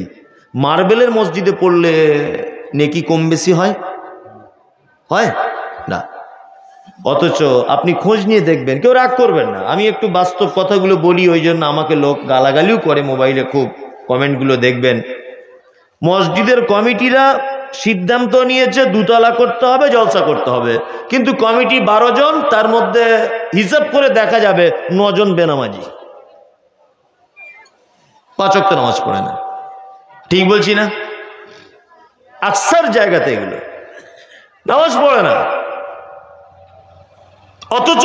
মার্বেলের মসজিদে পড়লে নেকি কম বেশি হয়? হয় না। অথচ আপনি খোঁজ নিয়ে দেখবেন, কেউ রাগ করবেন না, আমি একটু বাস্তব কথাগুলো বলি, ওই জন্য আমাকে লোক গালাগালিও করে মোবাইলে, খুব কমেন্টগুলো দেখবেন। মসজিদের কমিটিরা সিদ্ধান্ত নিয়েছে 2 তলা করতে হবে, জলসা করতে হবে, কিন্তু কমিটি 12 জন, তার মধ্যে হিসাব করে দেখা যাবে 9 জন বেনামাজি, 5 ওয়াক্ত নামাজ পড়ে না। ঠিক বলছি না? আকসার জায়গাতে এগুলো নামাজ পড়ে না, অথচ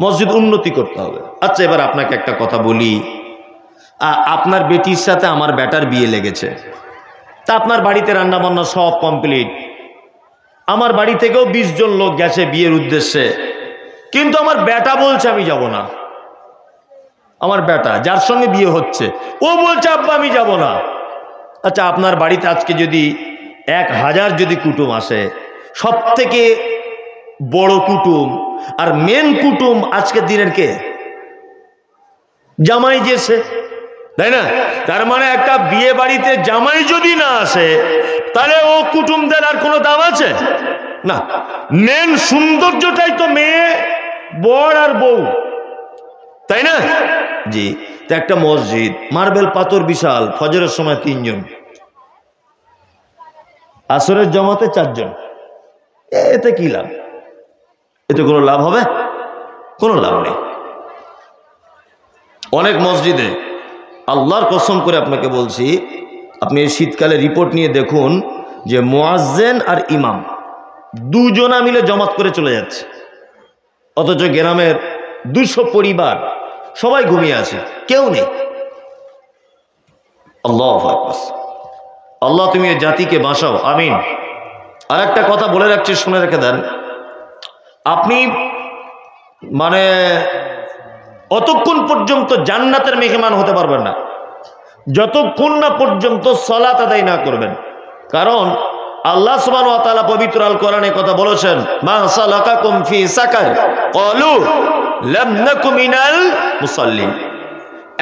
মসজিদ উন্নতি করতে হবে। আচ্ছা, এবার আপনাকে একটা কথা বলি, আপনার বেটির সাথে আমার বেটার বিয়ে লেগেছে, তা আপনার বাড়িতে রান্না বান্না সব কমপ্লিট, আমার বাড়ি থেকেও 20 জন লোক গেছে বিয়ের উদ্দেশ্যে, কিন্তু আমার বেটা বলছে আমি যাব না। আমার বেটা যার সঙ্গে বিয়ে হচ্ছে ও বলছে আব্বা আমি যাব না। আচ্ছা, আপনার বাড়িতে আজকে যদি 1000 যদি কুটুম আসে, সব থেকে বড় কুটুম আর মেন কুটুম আজকের দিনের কে? জামাই যেছে, তাই না? তার মানে একটা বিয়ে বাড়িতে জামাই যদি না আসে তাহলে ও কুটুমদের আর কোনো দাম আছে না। মেন সৌন্দর্যটাই তো মেয়ে, বর আর বউ, তাই না? জি। তো একটা মসজিদ, মার্বেল পাথর বিশাল, ফজরের সময় 3 জন, আসরের জামাতে 4 জন, এতে কি লাভ? এতে কোনো লাভ হবে? কোনো লাভ নেই। অনেক মসজিদে আল্লাহর কসম করে আপনাকে বলছি, আপনি এই শীতকালে রিপোর্ট নিয়ে দেখুন যে মুয়াজ্জিন আর ইমাম দুজনা মিলে জমাত করে চলে যাচ্ছে, অথচ গ্রামের 200 পরিবার সবাই ঘুমিয়ে আছে, কেউ নেই। আল্লাহু আকবার। আল্লাহ তুমি এই জাতিকে বাঁচাও, আমিন। আর একটা কথা বলে রাখছি, শুনে রেখে দেন। আপনি মানে অতক্ষণ পর্যন্ত জান্নাতের মেহমান হতে পারবেন না যতক্ষণ না পর্যন্ত সালাত আদায় না করবেন। কারণ আল্লাহ সুবহানাহু ওয়া তাআলা পবিত্র আল কোরআনে কথা বলেছেন, মা সালাকাকুম ফি সাকার ক্বালু লাম নাকু মিনাল মুসাল্লিন।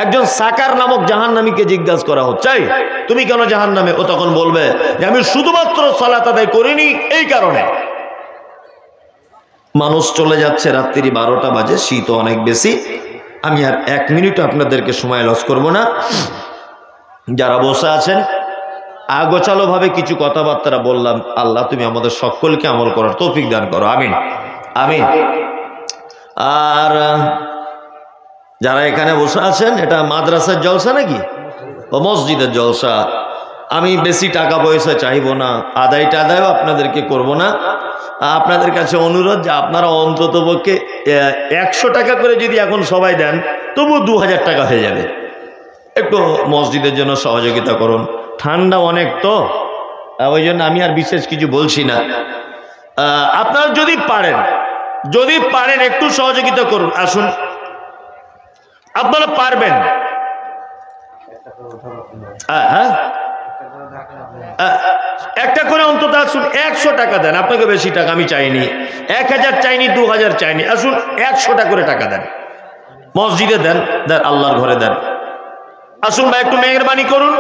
একজন সাকার নামক জাহান্নামীকে জিজ্ঞাসা করা হচ্ছে, তুমি কেন জাহান্নামে? ও তখন বলবে যে আমি শুধুমাত্র সালাত আদায় করিনি এই কারণে। মানুষ চলে যাচ্ছে, রাত্রি 12টা বাজে, শীত অনেক বেশি। আমি আর 1 মিনিট আপনাদেরকে সময় লস করব না। যারা বসে আছেন আগোছালো ভাবে কিছু কথাবার্তা বললাম, আল্লাহ তুমি আমাদের সকলকে আমল করার তৌফিক দান করো, আমিন আমিন। আর যারা এখানে বসে আছেন, এটা মাদ্রাসার জলসা নাকি ও মসজিদের জলসা? আমি বেশি টাকা পয়সা চাইবো না, আদায়ও আপনাদেরকে করব না। আপনাদের কাছে অনুরোধ যে আপনারা অন্তত পক্ষে 100 টাকা করে যদি এখন সবাই দেন, তবু 2000 টাকা হয়ে যাবে। একটু মসজিদের জন্য সহযোগিতা করুন। ঠান্ডা অনেক তো, ওই জন্য আমি আর বিশেষ কিছু বলছি না। আপনারা যদি পারেন একটু সহযোগিতা করুন। আসুন, আপনারা পারবেন। হ্যাঁ, একটা করে অন্তত আসুন, 100 টাকা দেন। আপনাকে বেশি টাকা আমি চাইনি, 1000 চাইনি, 2000 চাইনি। আসুন 100 টাকা করে টাকা দেন, মসজিদে দেন, আল্লাহর ঘরে দেন। আসুন ভাই, একটু মেহেরবানি করুন।